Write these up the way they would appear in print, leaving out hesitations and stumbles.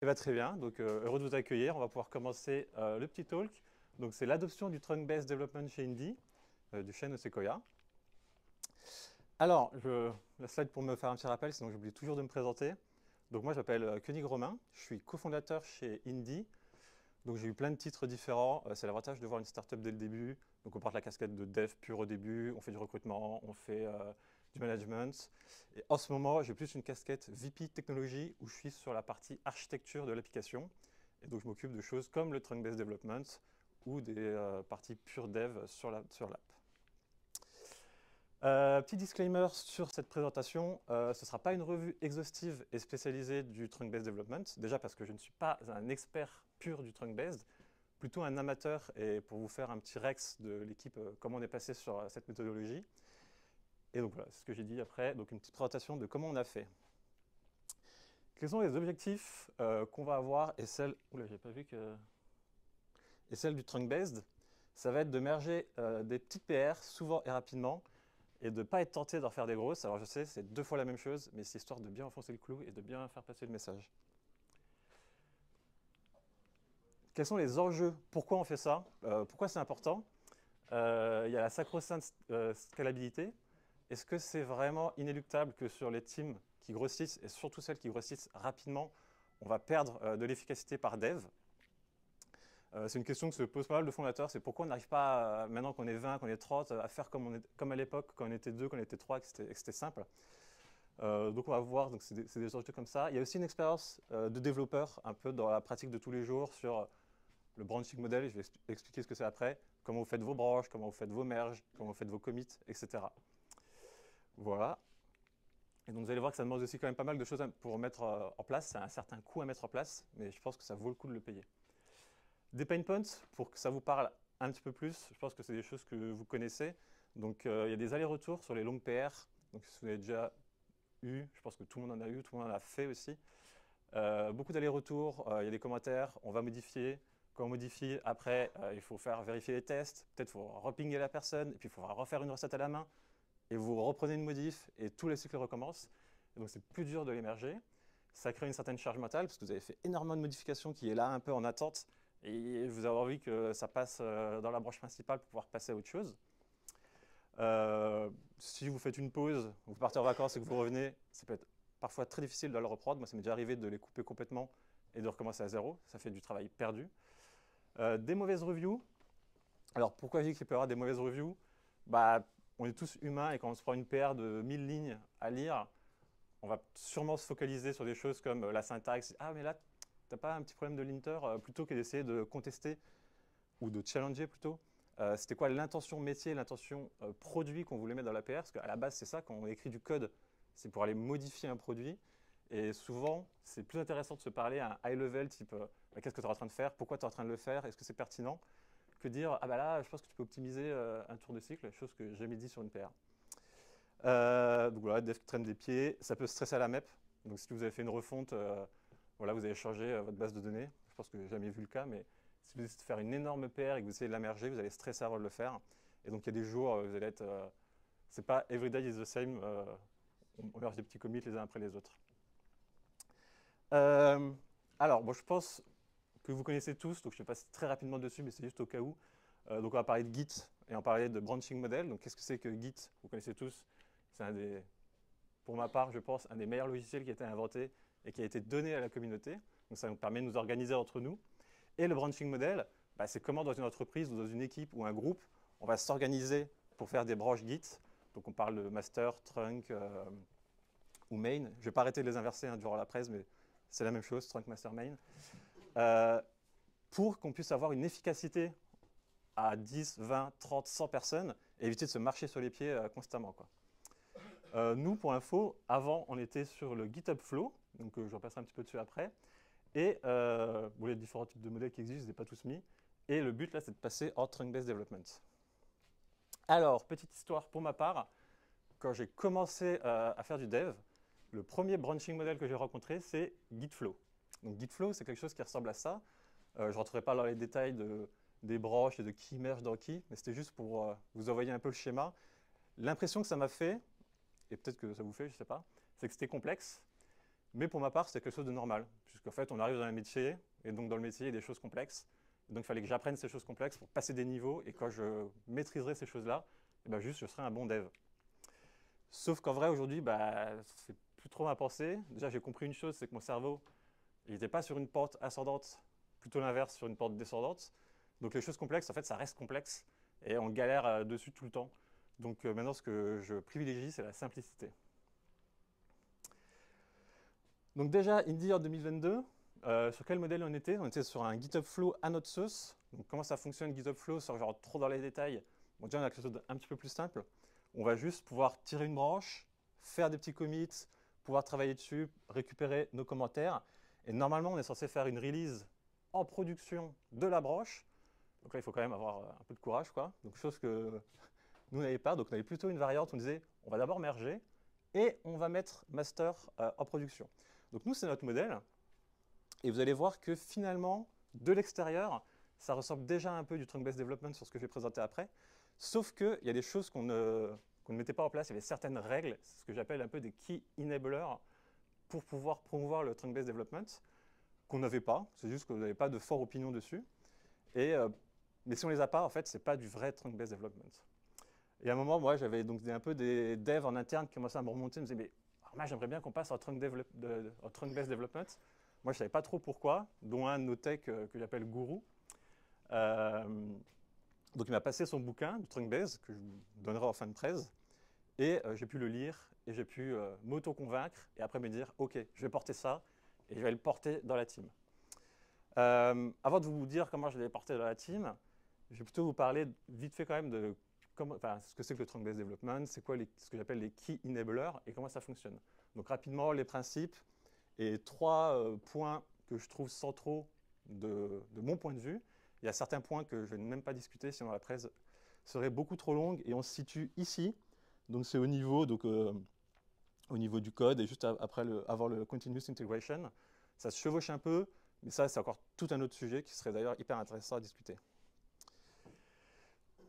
va très bien, donc heureux de vous accueillir. On va pouvoir commencer le petit talk. Donc c'est l'adoption du Trunk-Based Development chez Indy, du chêne Sequoia. Alors, la slide pour me faire un petit rappel, sinon j'oublie toujours de me présenter. Donc moi je m'appelle Koenig Romain, je suis cofondateur chez Indy. Donc j'ai eu plein de titres différents, c'est l'avantage de voir une startup dès le début. Donc on porte la casquette de dev pur au début, on fait du recrutement, on fait du management. Et en ce moment, j'ai plus une casquette VP technologie où je suis sur la partie architecture de l'application. Et donc je m'occupe de choses comme le trunk-based development ou des parties pure dev sur l'app. Petit disclaimer sur cette présentation, ce ne sera pas une revue exhaustive et spécialisée du trunk-based development, déjà parce que je ne suis pas un expert pur du trunk-based, plutôt un amateur, et pour vous faire un petit rex de l'équipe, comment on est passé sur cette méthodologie. Et donc voilà, c'est ce que j'ai dit après, donc une petite présentation de comment on a fait. Quels sont les objectifs qu'on va avoir, et celle, oula, j'ai pas vu que... et celle du trunk-based, ça va être de merger des petites PR souvent et rapidement, et de ne pas être tenté d'en faire des grosses. Alors je sais, c'est 2 fois la même chose, mais c'est histoire de bien enfoncer le clou et de bien faire passer le message. Quels sont les enjeux? Pourquoi on fait ça? Pourquoi c'est important? Il y a la sacro-sainte scalabilité. Est-ce que c'est vraiment inéluctable que sur les teams qui grossissent, et surtout celles qui grossissent rapidement, on va perdre de l'efficacité par dev? C'est une question que se posent pas mal de fondateurs, c'est pourquoi on n'arrive pas, maintenant qu'on est 20, qu'on est 30, à faire comme à l'époque, quand on était 2, quand on était 3, que c'était simple. Donc on va voir, donc c'est des enjeux comme ça. Il y a aussi une expérience de développeur, un peu dans la pratique de tous les jours, sur le branching model, je vais expliquer ce que c'est après, comment vous faites vos branches, comment vous faites vos merges, comment vous faites vos commits, etc. Voilà. Et donc vous allez voir que ça demande aussi quand même pas mal de choses pour mettre en place, c'est un certain coût à mettre en place, mais je pense que ça vaut le coup de le payer. Des pain points, pour que ça vous parle un petit peu plus, je pense que c'est des choses que vous connaissez. Donc il y a des allers-retours sur les longues PR, donc si vous avez déjà eu, je pense que tout le monde en a eu, tout le monde en a fait aussi. Beaucoup d'allers-retours, il y a des commentaires, on va modifier. Quand on modifie, après, il faut faire vérifier les tests, peut-être il faut repinguer la personne, et puis il faudra refaire une recette à la main, et vous reprenez une modif, et tout le cycle recommence. Et donc c'est plus dur de l'émerger. Ça crée une certaine charge mentale, parce que vous avez fait énormément de modifications qui est là un peu en attente, et vous avez envie que ça passe dans la branche principale pour pouvoir passer à autre chose. Si vous faites une pause, vous partez en vacances et que vous revenez, ça peut être parfois très difficile de le reprendre. Moi, ça m'est déjà arrivé de les couper complètement et de recommencer à zéro. Ça fait du travail perdu. Des mauvaises reviews. Alors, pourquoi je dis qu'il peut y avoir des mauvaises reviews? Bah, on est tous humains et quand on se prend une PR de 1000 lignes à lire, on va sûrement se focaliser sur des choses comme la syntaxe. Ah, mais là, t'as pas un petit problème de linter, plutôt que d'essayer de contester ou de challenger plutôt. C'était quoi l'intention métier, l'intention produit qu'on voulait mettre dans la PR? Parce qu'à la base, c'est ça, quand on écrit du code, c'est pour aller modifier un produit. Et souvent, c'est plus intéressant de se parler à un high level, type bah, qu'est-ce que tu es en train de faire, pourquoi tu es en train de le faire, est-ce que c'est pertinent, que dire ah bah là, je pense que tu peux optimiser un tour de cycle, chose que j'ai jamais dit sur une PR. Donc voilà, dev qui traîne des pieds, ça peut stresser à la MEP. Donc si vous avez fait une refonte, voilà, vous avez changé votre base de données. Je pense que j'ai jamais vu le cas, mais si vous essayez de faire une énorme PR et que vous essayez de la merger, vous allez stresser avant de le faire. Et donc il y a des jours, vous allez être, c'est pas every day is the same. On merge des petits commits les uns après les autres. Alors, bon, je pense que vous connaissez tous, donc je passe très rapidement dessus, mais c'est juste au cas où. Donc on va parler de Git et on va parler de branching model. Donc qu'est-ce que c'est que Git? Vous connaissez tous. C'est un des, pour ma part, je pense, un des meilleurs logiciels qui a été inventé et qui a été donné à la communauté. Donc ça nous permet de nous organiser entre nous. Et le branching model, bah, c'est comment dans une entreprise ou dans une équipe ou un groupe, on va s'organiser pour faire des branches Git. Donc on parle de master, trunk ou main. Je ne vais pas arrêter de les inverser durant la presse, mais c'est la même chose, trunk, master, main. Pour qu'on puisse avoir une efficacité à 10, 20, 30, 100 personnes et éviter de se marcher sur les pieds constamment, quoi. Nous, pour info, avant, on était sur le GitHub Flow, donc je repasserai un petit peu dessus après. Et bon, il y a différents types de modèles qui existent, je ne les ai pas tous mis. Et le but, là, c'est de passer en trunk-based development. Alors, petite histoire pour ma part, quand j'ai commencé à faire du dev, le premier branching model que j'ai rencontré, c'est Gitflow. Donc Gitflow, c'est quelque chose qui ressemble à ça. Je ne rentrerai pas dans les détails des branches et de qui merge dans qui, mais c'était juste pour vous envoyer un peu le schéma. L'impression que ça m'a fait, et peut-être que ça vous fait, je ne sais pas, c'est que c'était complexe, Mais pour ma part, c'était quelque chose de normal, puisqu'en fait, on arrive dans un métier, et donc dans le métier, il y a des choses complexes. Et donc, il fallait que j'apprenne ces choses complexes pour passer des niveaux, et quand je maîtriserai ces choses-là, eh ben, juste, je serai un bon dev. Sauf qu'en vrai, aujourd'hui, bah, c'est plus trop ma pensée. Déjà, j'ai compris une chose, c'est que mon cerveau, il n'était pas sur une porte ascendante, plutôt l'inverse, sur une porte descendante. Donc les choses complexes, en fait, ça reste complexe, et on galère dessus tout le temps. Donc maintenant, ce que je privilégie, c'est la simplicité. Donc déjà, Indy en 2022, sur quel modèle on était? On était sur un GitHub Flow à notre sauce. Donc comment ça fonctionne GitHub Flow, sans genre trop dans les détails? Bon, déjà, on a quelque chose d'un petit peu plus simple. On va juste pouvoir tirer une branche, faire des petits commits, pouvoir travailler dessus, récupérer nos commentaires. Et normalement, on est censé faire une release en production de la branche. Donc là, il faut quand même avoir un peu de courage, quoi. Donc chose que nous n'avions pas. Donc on avait plutôt une variante où on disait, on va d'abord merger et on va mettre master en production. Donc nous, c'est notre modèle. Et vous allez voir que finalement, de l'extérieur, ça ressemble déjà un peu du trunk-based development sur ce que je vais présenter après. Sauf qu'il y a des choses qu'on ne mettait pas en place. Il y avait certaines règles, c'est ce que j'appelle un peu des key enablers, pour pouvoir promouvoir le trunk-based development, qu'on n'avait pas. C'est juste qu'on n'avait pas de fort opinion dessus. Mais si on ne les a pas, en fait, ce n'est pas du vrai trunk-based development. Et à un moment, moi, j'avais donc un peu des devs en interne qui commençaient à me remonter, me disaient, mais moi, j'aimerais bien qu'on passe en trunk-based development. Moi, je ne savais pas trop pourquoi, dont un de nos techs que j'appelle Gourou. Donc, il m'a passé son bouquin du trunk-based, que je vous donnerai en fin de presse, et j'ai pu le lire, et j'ai pu m'auto-convaincre, et après me dire, OK, je vais porter ça, et je vais le porter dans la team. Avant de vous dire comment je l'ai porté dans la team, je vais plutôt vous parler vite fait quand même de ce que c'est que le trunk-based development, c'est quoi ce que j'appelle les key enablers et comment ça fonctionne. Donc rapidement, les principes et trois points que je trouve centraux de mon point de vue. Il y a certains points que je vais même pas discuter, sinon la presse serait beaucoup trop longue et on se situe ici. Donc c'est au niveau du code et juste après avant le continuous integration. Ça se chevauche un peu, mais ça c'est encore tout un autre sujet qui serait d'ailleurs hyper intéressant à discuter.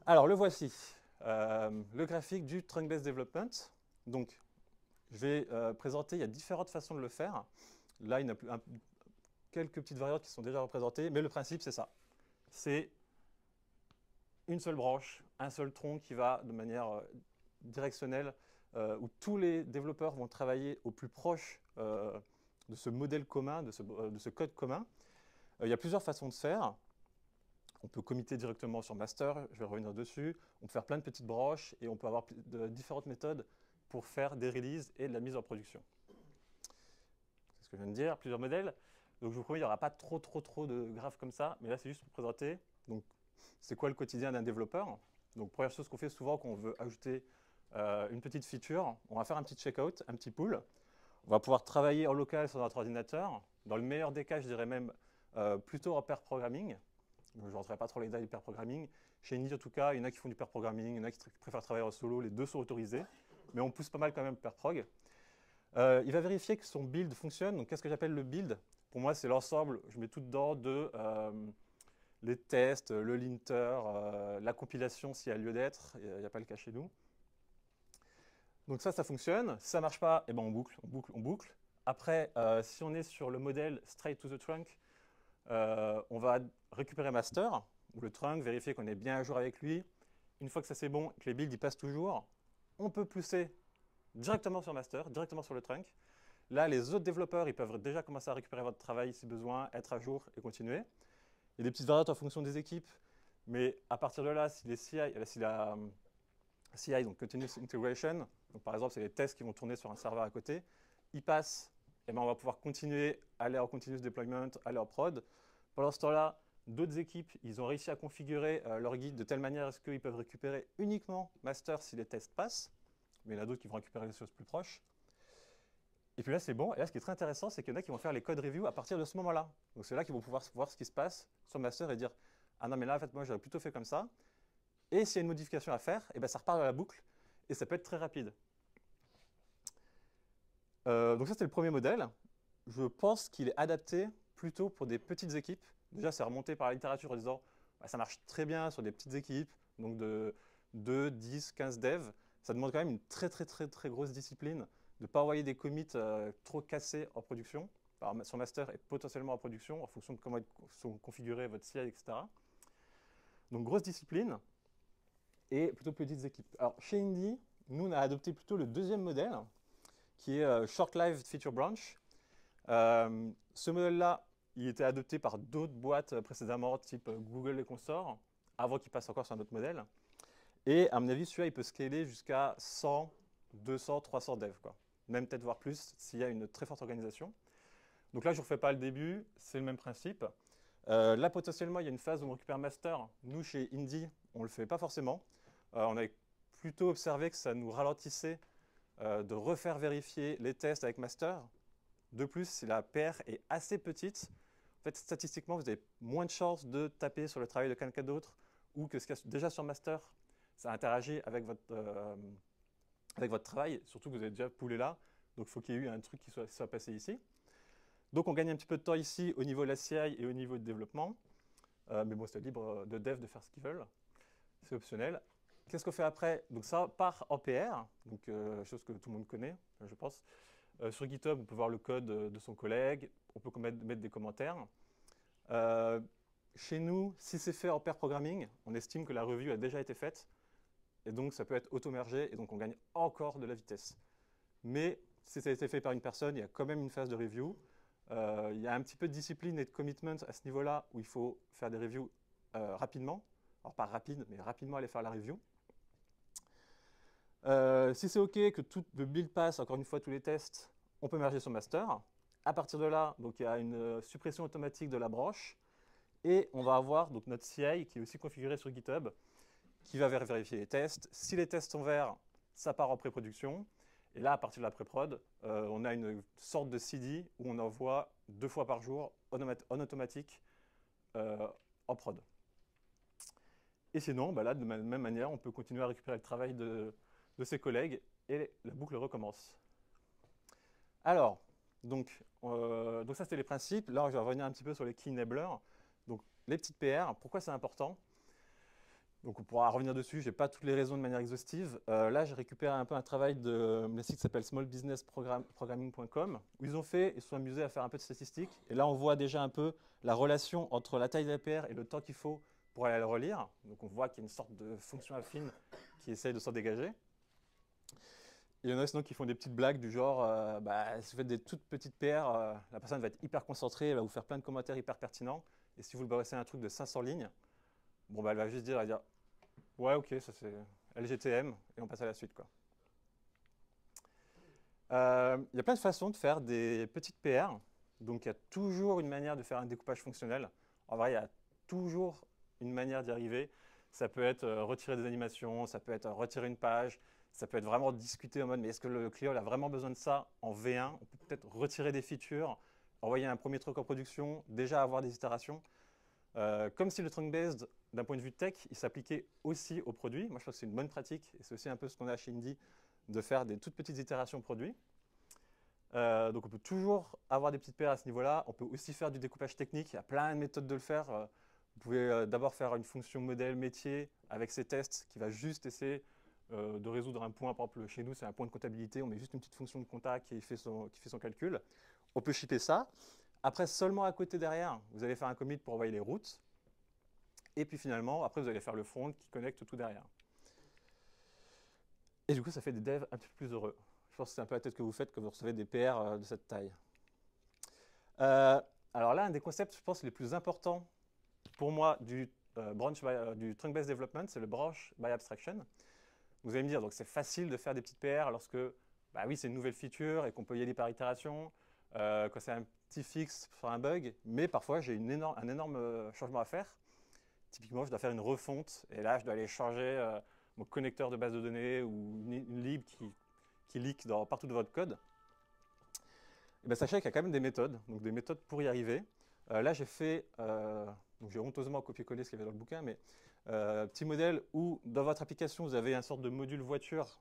Alors, le voici, le graphique du trunk-based development. Donc, je vais présenter, il y a différentes façons de le faire. Là, il y a quelques petites variantes qui sont déjà représentées, mais le principe, c'est ça. C'est une seule branche, un seul tronc qui va de manière directionnelle, où tous les développeurs vont travailler au plus proche de ce modèle commun, de ce code commun. Il y a plusieurs façons de faire. On peut committer directement sur master, je vais revenir dessus. On peut faire plein de petites branches et on peut avoir différentes méthodes pour faire des releases et de la mise en production. C'est ce que je viens de dire, plusieurs modèles. Donc je vous promets, il n'y aura pas trop de graphes comme ça, mais là c'est juste pour présenter. Donc c'est quoi le quotidien d'un développeur? Donc première chose qu'on fait souvent quand on veut ajouter une petite feature, on va faire un petit checkout, un petit pull. On va pouvoir travailler en local sur notre ordinateur. Dans le meilleur des cas, je dirais même plutôt en pair programming. Je ne rentrerai pas trop les détails du pair programming. Chez Indy, en tout cas, il y en a qui font du pair programming, il y en a qui préfèrent travailler en solo, les deux sont autorisés, mais on pousse pas mal quand même pair prog. Il va vérifier que son build fonctionne. Donc, qu'est-ce que j'appelle le build? Pour moi, c'est l'ensemble, je mets tout dedans de les tests, le linter, la compilation s'il y a lieu d'être. Il n'y a pas le cas chez nous. Donc ça fonctionne. Si ça ne marche pas, eh ben on boucle, on boucle, on boucle. Après, si on est sur le modèle straight to the trunk, on va récupérer master, ou le trunk, vérifier qu'on est bien à jour avec lui. Une fois que ça c'est bon, que les builds y passent toujours, on peut pousser directement sur master, directement sur le trunk. Là, les autres développeurs, ils peuvent déjà commencer à récupérer votre travail si besoin, être à jour et continuer. Il y a des petites variantes en fonction des équipes, mais à partir de là, si la CI, donc Continuous Integration, donc par exemple, c'est les tests qui vont tourner sur un serveur à côté, ils passent, et ben on va pouvoir continuer, aller en Continuous Deployment, aller en prod. Pendant ce temps-là, d'autres équipes, ils ont réussi à configurer leur guide de telle manière à ce qu'ils peuvent récupérer uniquement master si les tests passent, mais il y en a d'autres qui vont récupérer des choses plus proches. Et puis là, c'est bon. Et là, ce qui est très intéressant, c'est qu'il y en a qui vont faire les code reviews à partir de ce moment-là. Donc c'est là qu'ils vont pouvoir voir ce qui se passe sur master et dire « Ah non, mais là, en fait, moi, j'aurais plutôt fait comme ça. » Et s'il y a une modification à faire, et ben, ça repart dans la boucle et ça peut être très rapide. Donc ça, c'était le premier modèle. Je pense qu'il est adapté plutôt pour des petites équipes. Déjà, c'est remonté par la littérature en disant bah, ça marche très bien sur des petites équipes, donc de 2, 10, 15 devs. Ça demande quand même une très grosse discipline de ne pas envoyer des commits trop cassés en production, sur master et potentiellement en production, en fonction de comment sont configurés votre CI, etc. Donc grosse discipline et plutôt petites équipes. Alors chez Indy, nous on a adopté plutôt le deuxième modèle, qui est Short-Lived Feature Branch. Ce modèle-là, il était adopté par d'autres boîtes précédemment, type Google et consorts, avant qu'il passe encore sur un autre modèle. Et à mon avis, celui-là, il peut scaler jusqu'à 100, 200, 300 devs, quoi. Même peut-être voir plus s'il y a une très forte organisation. Donc là, je ne refais pas le début, c'est le même principe. Là, potentiellement, il y a une phase où on récupère master. Nous, chez Indy, on ne le fait pas forcément. On a plutôt observé que ça nous ralentissait de refaire vérifier les tests avec master. De plus, si la paire est assez petite, en fait, statistiquement, vous avez moins de chances de taper sur le travail de quelqu'un d'autre ou que ce qu'il y a déjà sur master, ça interagit avec votre travail, surtout que vous avez déjà poolé là. Donc, il faut qu'il y ait eu un truc qui soit passé ici. Donc, on gagne un petit peu de temps ici au niveau de la CI et au niveau de développement. Mais bon, c'est libre de dev de faire ce qu'ils veulent. C'est optionnel. Qu'est-ce qu'on fait après? Donc, ça part en PR, donc chose que tout le monde connaît, je pense. Sur GitHub, on peut voir le code de son collègue. On peut mettre des commentaires. Chez nous, si c'est fait en pair programming, on estime que la review a déjà été faite. Et donc, ça peut être auto-mergé. Et donc, on gagne encore de la vitesse. Mais si ça a été fait par une personne, il y a quand même une phase de review. Il y a un petit peu de discipline et de commitment à ce niveau-là où il faut faire des reviews rapidement. Alors, pas rapide, mais rapidement aller faire la review. Si c'est OK, que tout le build passe, encore une fois, tous les tests, on peut merger son master. À partir de là, donc, il y a une suppression automatique de la branche. Et on va avoir donc, notre CI qui est aussi configuré sur GitHub, qui va vérifier les tests. Si les tests sont verts, ça part en pré-production. Et là, à partir de la pré-prod, on a une sorte de CD où on envoie 2 fois par jour en automatique en prod. Et sinon, bah là, de la même manière, on peut continuer à récupérer le travail de ses collègues et la boucle recommence. Alors, donc ça, c'était les principes. Là, je vais revenir un petit peu sur les key enablers. Donc, les petites PR, pourquoi c'est important? Donc, on pourra revenir dessus. Je n'ai pas toutes les raisons de manière exhaustive. Là, j'ai récupéré un peu un travail de le site qui s'appelle smallbusinessprogramming.com, où ils se sont amusés à faire un peu de statistiques. Et là, on voit déjà un peu la relation entre la taille de la PR et le temps qu'il faut pour aller la relire. Donc, on voit qu'il y a une sorte de fonction affine qui essaye de s'en dégager. Il y en a sinon qui font des petites blagues du genre, si vous faites des toutes petites PR, la personne va être hyper concentrée, elle va vous faire plein de commentaires hyper pertinents. Et si vous le balancez un truc de 500 lignes, bon, elle va juste dire, ouais, ok, ça c'est LGTM, et on passe à la suite, quoi. Il y a plein de façons de faire des petites PR. Donc, il y a toujours une manière de faire un découpage fonctionnel. En vrai, il y a toujours une manière d'y arriver. Ça peut être retirer des animations, ça peut être retirer une page, ça peut être vraiment discuter en mode, mais est-ce que le client a vraiment besoin de ça en V1? On peut peut-être retirer des features, envoyer un premier truc en production, déjà avoir des itérations. Comme si le trunk-based, d'un point de vue tech, il s'appliquait aussi au produit. Moi, je pense que c'est une bonne pratique, et c'est aussi un peu ce qu'on a chez Indy, de faire des toutes petites itérations produits. Donc, on peut toujours avoir des petites paires à ce niveau-là. On peut aussi faire du découpage technique. Il y a plein de méthodes de le faire. Vous pouvez d'abord faire une fonction modèle métier avec ses tests qui va juste essayer de résoudre un point. Par exemple, chez nous, c'est un point de comptabilité. On met juste une petite fonction de compta qui fait son calcul. On peut shipper ça. Après, seulement à côté derrière, vous allez faire un commit pour envoyer les routes. Et puis finalement, après, vous allez faire le front qui connecte tout derrière. Et du coup, ça fait des devs un petit peu plus heureux. Je pense que c'est un peu la tête que vous faites quand vous recevez des PR de cette taille. Alors là, un des concepts, je pense, les plus importants pour moi du trunk-based development, c'est le branch by abstraction. Vous allez me dire, donc c'est facile de faire des petites PR lorsque, oui, c'est une nouvelle feature et qu'on peut y aller par itération, quand c'est un petit fixe sur un bug, mais parfois j'ai un énorme changement à faire. Typiquement, je dois faire une refonte et là, je dois aller changer mon connecteur de base de données ou une lib qui leak partout de votre code. Et sachez qu'il y a quand même des méthodes, donc des méthodes pour y arriver. Là, j'ai fait, donc j'ai honteusement copié-collé ce qu'il y avait dans le bouquin, mais petit modèle où dans votre application, vous avez une sorte de module voiture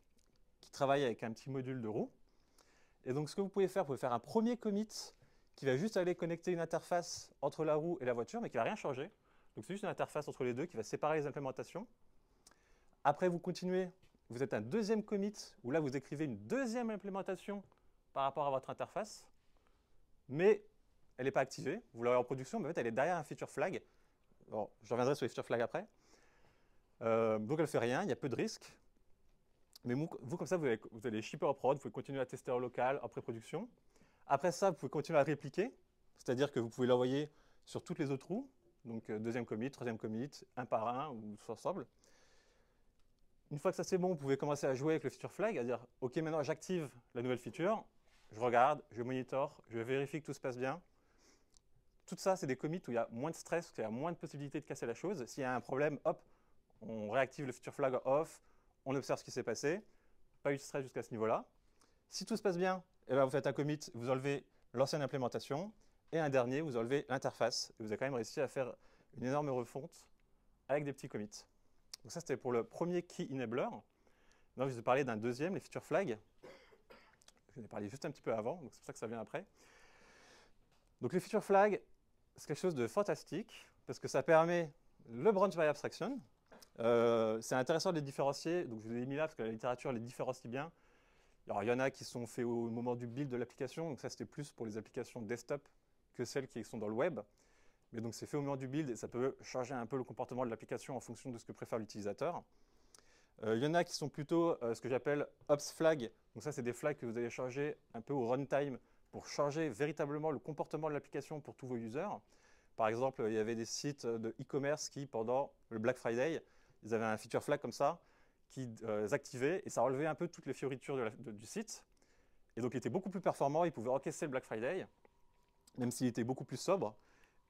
qui travaille avec un petit module de roue. Et donc, ce que vous pouvez faire un premier commit qui va juste aller connecter une interface entre la roue et la voiture, mais qui ne va rien changer. Donc, c'est juste une interface entre les deux qui va séparer les implémentations. Après, vous continuez vous êtes un deuxième commit, où là, vous écrivez une deuxième implémentation par rapport à votre interface, mais elle n'est pas activée. Vous l'aurez en production, mais en fait, elle est derrière un feature flag. Bon, je reviendrai sur les feature flags après. Donc, elle ne fait rien, il y a peu de risques. Mais vous comme ça, vous allez shipper en prod, vous pouvez continuer à tester en local, en pré-production. Après ça, vous pouvez continuer à répliquer, c'est-à-dire que vous pouvez l'envoyer sur toutes les autres roues, donc deuxième commit, troisième commit, un par un ou tous ensemble. Une fois que ça c'est bon, vous pouvez commencer à jouer avec le feature flag, à dire ok, maintenant j'active la nouvelle feature, je regarde, je monitor, je vérifie que tout se passe bien. Tout ça, c'est des commits où il y a moins de stress, il y a moins de possibilité de casser la chose. S'il y a un problème, hop, on réactive le feature flag off, on observe ce qui s'est passé, pas eu de stress jusqu'à ce niveau-là. Si tout se passe bien, eh ben, vous faites un commit, vous enlevez l'ancienne implémentation, et un dernier, vous enlevez l'interface. Et vous avez quand même réussi à faire une énorme refonte avec des petits commits. Donc ça, c'était pour le premier key enabler. Maintenant, je vais vous parler d'un deuxième, les feature flags. Je vous en ai parlé juste un petit peu avant, donc c'est pour ça que ça vient après. Donc les feature flags, c'est quelque chose de fantastique, parce que ça permet le branch by abstraction. C'est intéressant de les différencier, donc je vous ai mis là parce que la littérature les différencie bien. Alors, il y en a qui sont faits au moment du build de l'application, donc ça c'était plus pour les applications desktop que celles qui sont dans le web. Mais donc c'est fait au moment du build et ça peut changer un peu le comportement de l'application en fonction de ce que préfère l'utilisateur. Il y en a qui sont plutôt ce que j'appelle ops flag. Donc ça c'est des flags que vous allez charger un peu au runtime pour changer véritablement le comportement de l'application pour tous vos users. Par exemple, il y avait des sites de e-commerce qui, pendant le Black Friday, ils avaient un feature flag comme ça, qui activaient et ça enlevait un peu toutes les fioritures du site. Et donc il était beaucoup plus performant, il pouvait encaisser le Black Friday, même s'il était beaucoup plus sobre.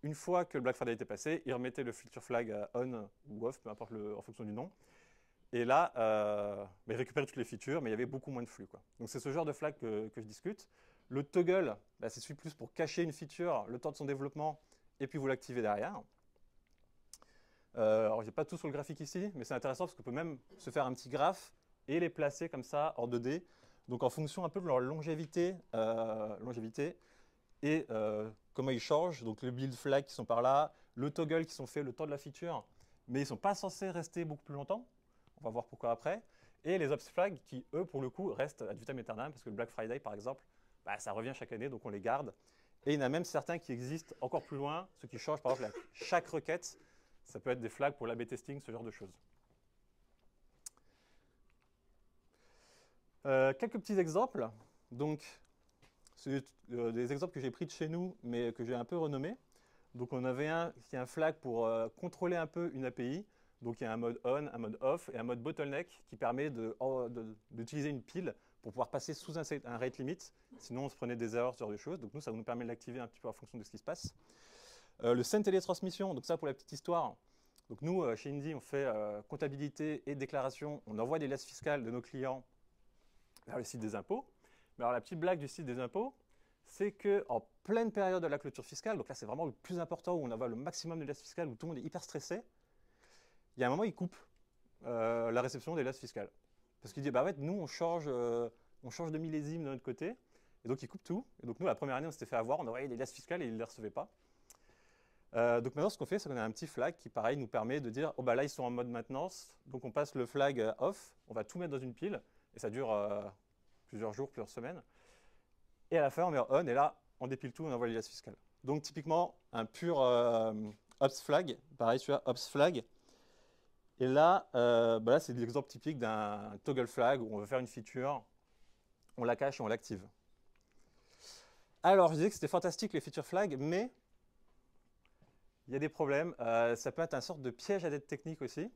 Une fois que le Black Friday était passé, il remettait le feature flag on ou off, peu importe en fonction du nom. Et là, il récupérait toutes les features, mais il y avait beaucoup moins de flux, quoi. Donc c'est ce genre de flag que je discute. Le toggle, c'est celui plus pour cacher une feature le temps de son développement, et puis vous l'activez derrière. Alors, je n'ai pas tout sur le graphique ici, mais c'est intéressant parce qu'on peut même se faire un petit graphe et les placer comme ça en 2D. Donc, en fonction un peu de leur longévité et comment ils changent. Donc, le build flag qui sont par là, le toggle qui sont faits le temps de la feature, mais ils ne sont pas censés rester beaucoup plus longtemps. On va voir pourquoi après. Et les ops flags qui, eux, pour le coup, restent ad vitam aeternam parce que le Black Friday, par exemple, ça revient chaque année, donc on les garde. Et il y en a même certains qui existent encore plus loin, ceux qui changent, par exemple, chaque requête. Ça peut être des flags pour l'A/B testing, ce genre de choses. Quelques petits exemples. Donc, c'est des exemples que j'ai pris de chez nous, mais que j'ai un peu renommés. Donc, on avait un qui est un flag pour contrôler un peu une API. Donc, il y a un mode on, un mode off et un mode bottleneck qui permet d'utiliser une pile pour pouvoir passer sous un rate limit. Sinon, on se prenait des erreurs, ce genre de choses. Donc, nous, ça nous permet de l'activer un petit peu en fonction de ce qui se passe. Le send télétransmission, donc ça pour la petite histoire. Donc nous, chez Indy, on fait comptabilité et déclaration. On envoie des liasses fiscales de nos clients vers le site des impôts. Mais alors la petite blague du site des impôts, c'est qu'en pleine période de la clôture fiscale, donc là c'est vraiment le plus important où on envoie le maximum de liasses fiscales, où tout le monde est hyper stressé, il y a un moment, il coupe la réception des liasses fiscales. Parce qu'il dit, bah ouais, nous on change de millésime de notre côté, et donc il coupe tout. Et donc nous, la première année, on s'était fait avoir, on envoyait des liasses fiscales et ils ne les recevaient pas. Donc maintenant, ce qu'on fait, c'est qu'on a un petit flag qui, pareil, nous permet de dire, oh bah là, ils sont en mode maintenance, donc on passe le flag off, on va tout mettre dans une pile, et ça dure plusieurs jours, plusieurs semaines. Et à la fin, on met on, et là, on dépile tout, on envoie les liasses fiscales. Donc typiquement, un pur ops flag, pareil, tu vois, ops flag. Et là, là c'est l'exemple typique d'un toggle flag où on veut faire une feature, on la cache et on l'active. Alors, je disais que c'était fantastique les feature flags, mais il y a des problèmes. Ça peut être une sorte de piège à dette technique aussi.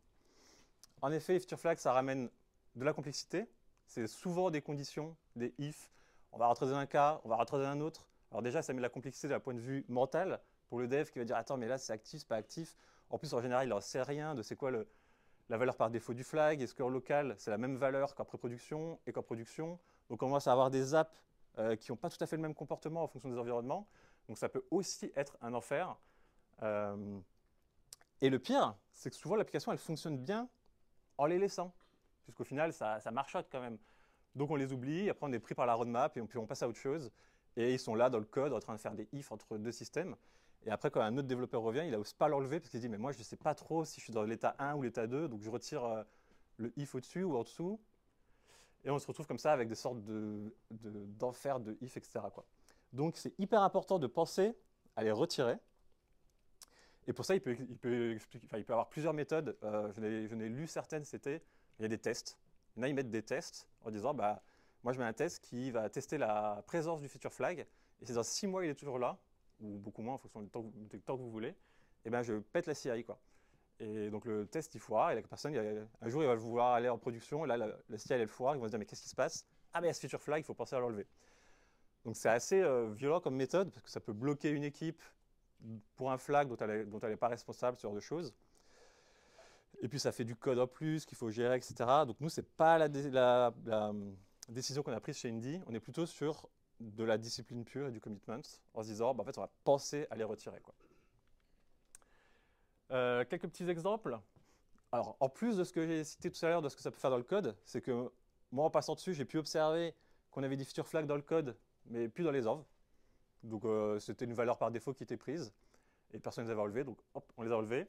En effet, les feature flags, ça ramène de la complexité. C'est souvent des conditions, des if. On va rentrer dans un cas, on va rentrer dans un autre. Alors déjà, ça met de la complexité d'un point de vue mental pour le dev qui va dire « Attends, mais là, c'est actif, c'est pas actif ». En plus, en général, il n'en sait rien de c'est quoi la valeur par défaut du flag. Est-ce qu'en local, c'est la même valeur qu'en pré-production et qu'en production. Donc, on commence à avoir des apps qui n'ont pas tout à fait le même comportement en fonction des environnements. Donc, ça peut aussi être un enfer. Et le pire, c'est que souvent l'application elle fonctionne bien en les laissant, puisqu'au final ça marchote quand même. Donc on les oublie, après on est pris par la roadmap et puis on passe à autre chose. Et ils sont là dans le code en train de faire des ifs entre deux systèmes. Et après quand un autre développeur revient, il n'ose pas l'enlever parce qu'il dit mais moi je ne sais pas trop si je suis dans l'état 1 ou l'état 2, donc je retire le if au-dessus ou en dessous. Et on se retrouve comme ça avec des sortes d'enfer de if, etc., quoi. Donc c'est hyper important de penser à les retirer. Et pour ça, il peut avoir plusieurs méthodes. Je n'ai lu certaines, il y a des tests. Il y en a, ils mettent des tests en disant, bah, moi je mets un test qui va tester la présence du feature flag. Et si dans 6 mois il est toujours là, ou beaucoup moins en fonction du temps que vous voulez, et ben je pète la CI, quoi. Et donc le test il foire, et la personne, un jour il va vouloir aller en production, et là la CI elle foire, ils vont se dire mais qu'est-ce qui se passe? Ah ben il y a ce feature flag, il faut penser à l'enlever. Donc c'est assez violent comme méthode, parce que ça peut bloquer une équipe pour un flag dont elle n'est pas responsable, ce genre de choses. Et puis ça fait du code en plus qu'il faut gérer, etc. Donc nous, ce n'est pas la décision qu'on a prise chez Indy, on est plutôt sur de la discipline pure et du commitment, en se disant, bah, en fait, on va penser à les retirer, quoi. Quelques petits exemples. Alors, en plus de ce que j'ai cité tout à l'heure, de ce que ça peut faire dans le code, c'est que moi, en passant dessus, j'ai pu observer qu'on avait des feature flags dans le code, mais plus dans les env. Donc, c'était une valeur par défaut qui était prise, et personne ne les avait enlevés, donc hop, on les a enlevés.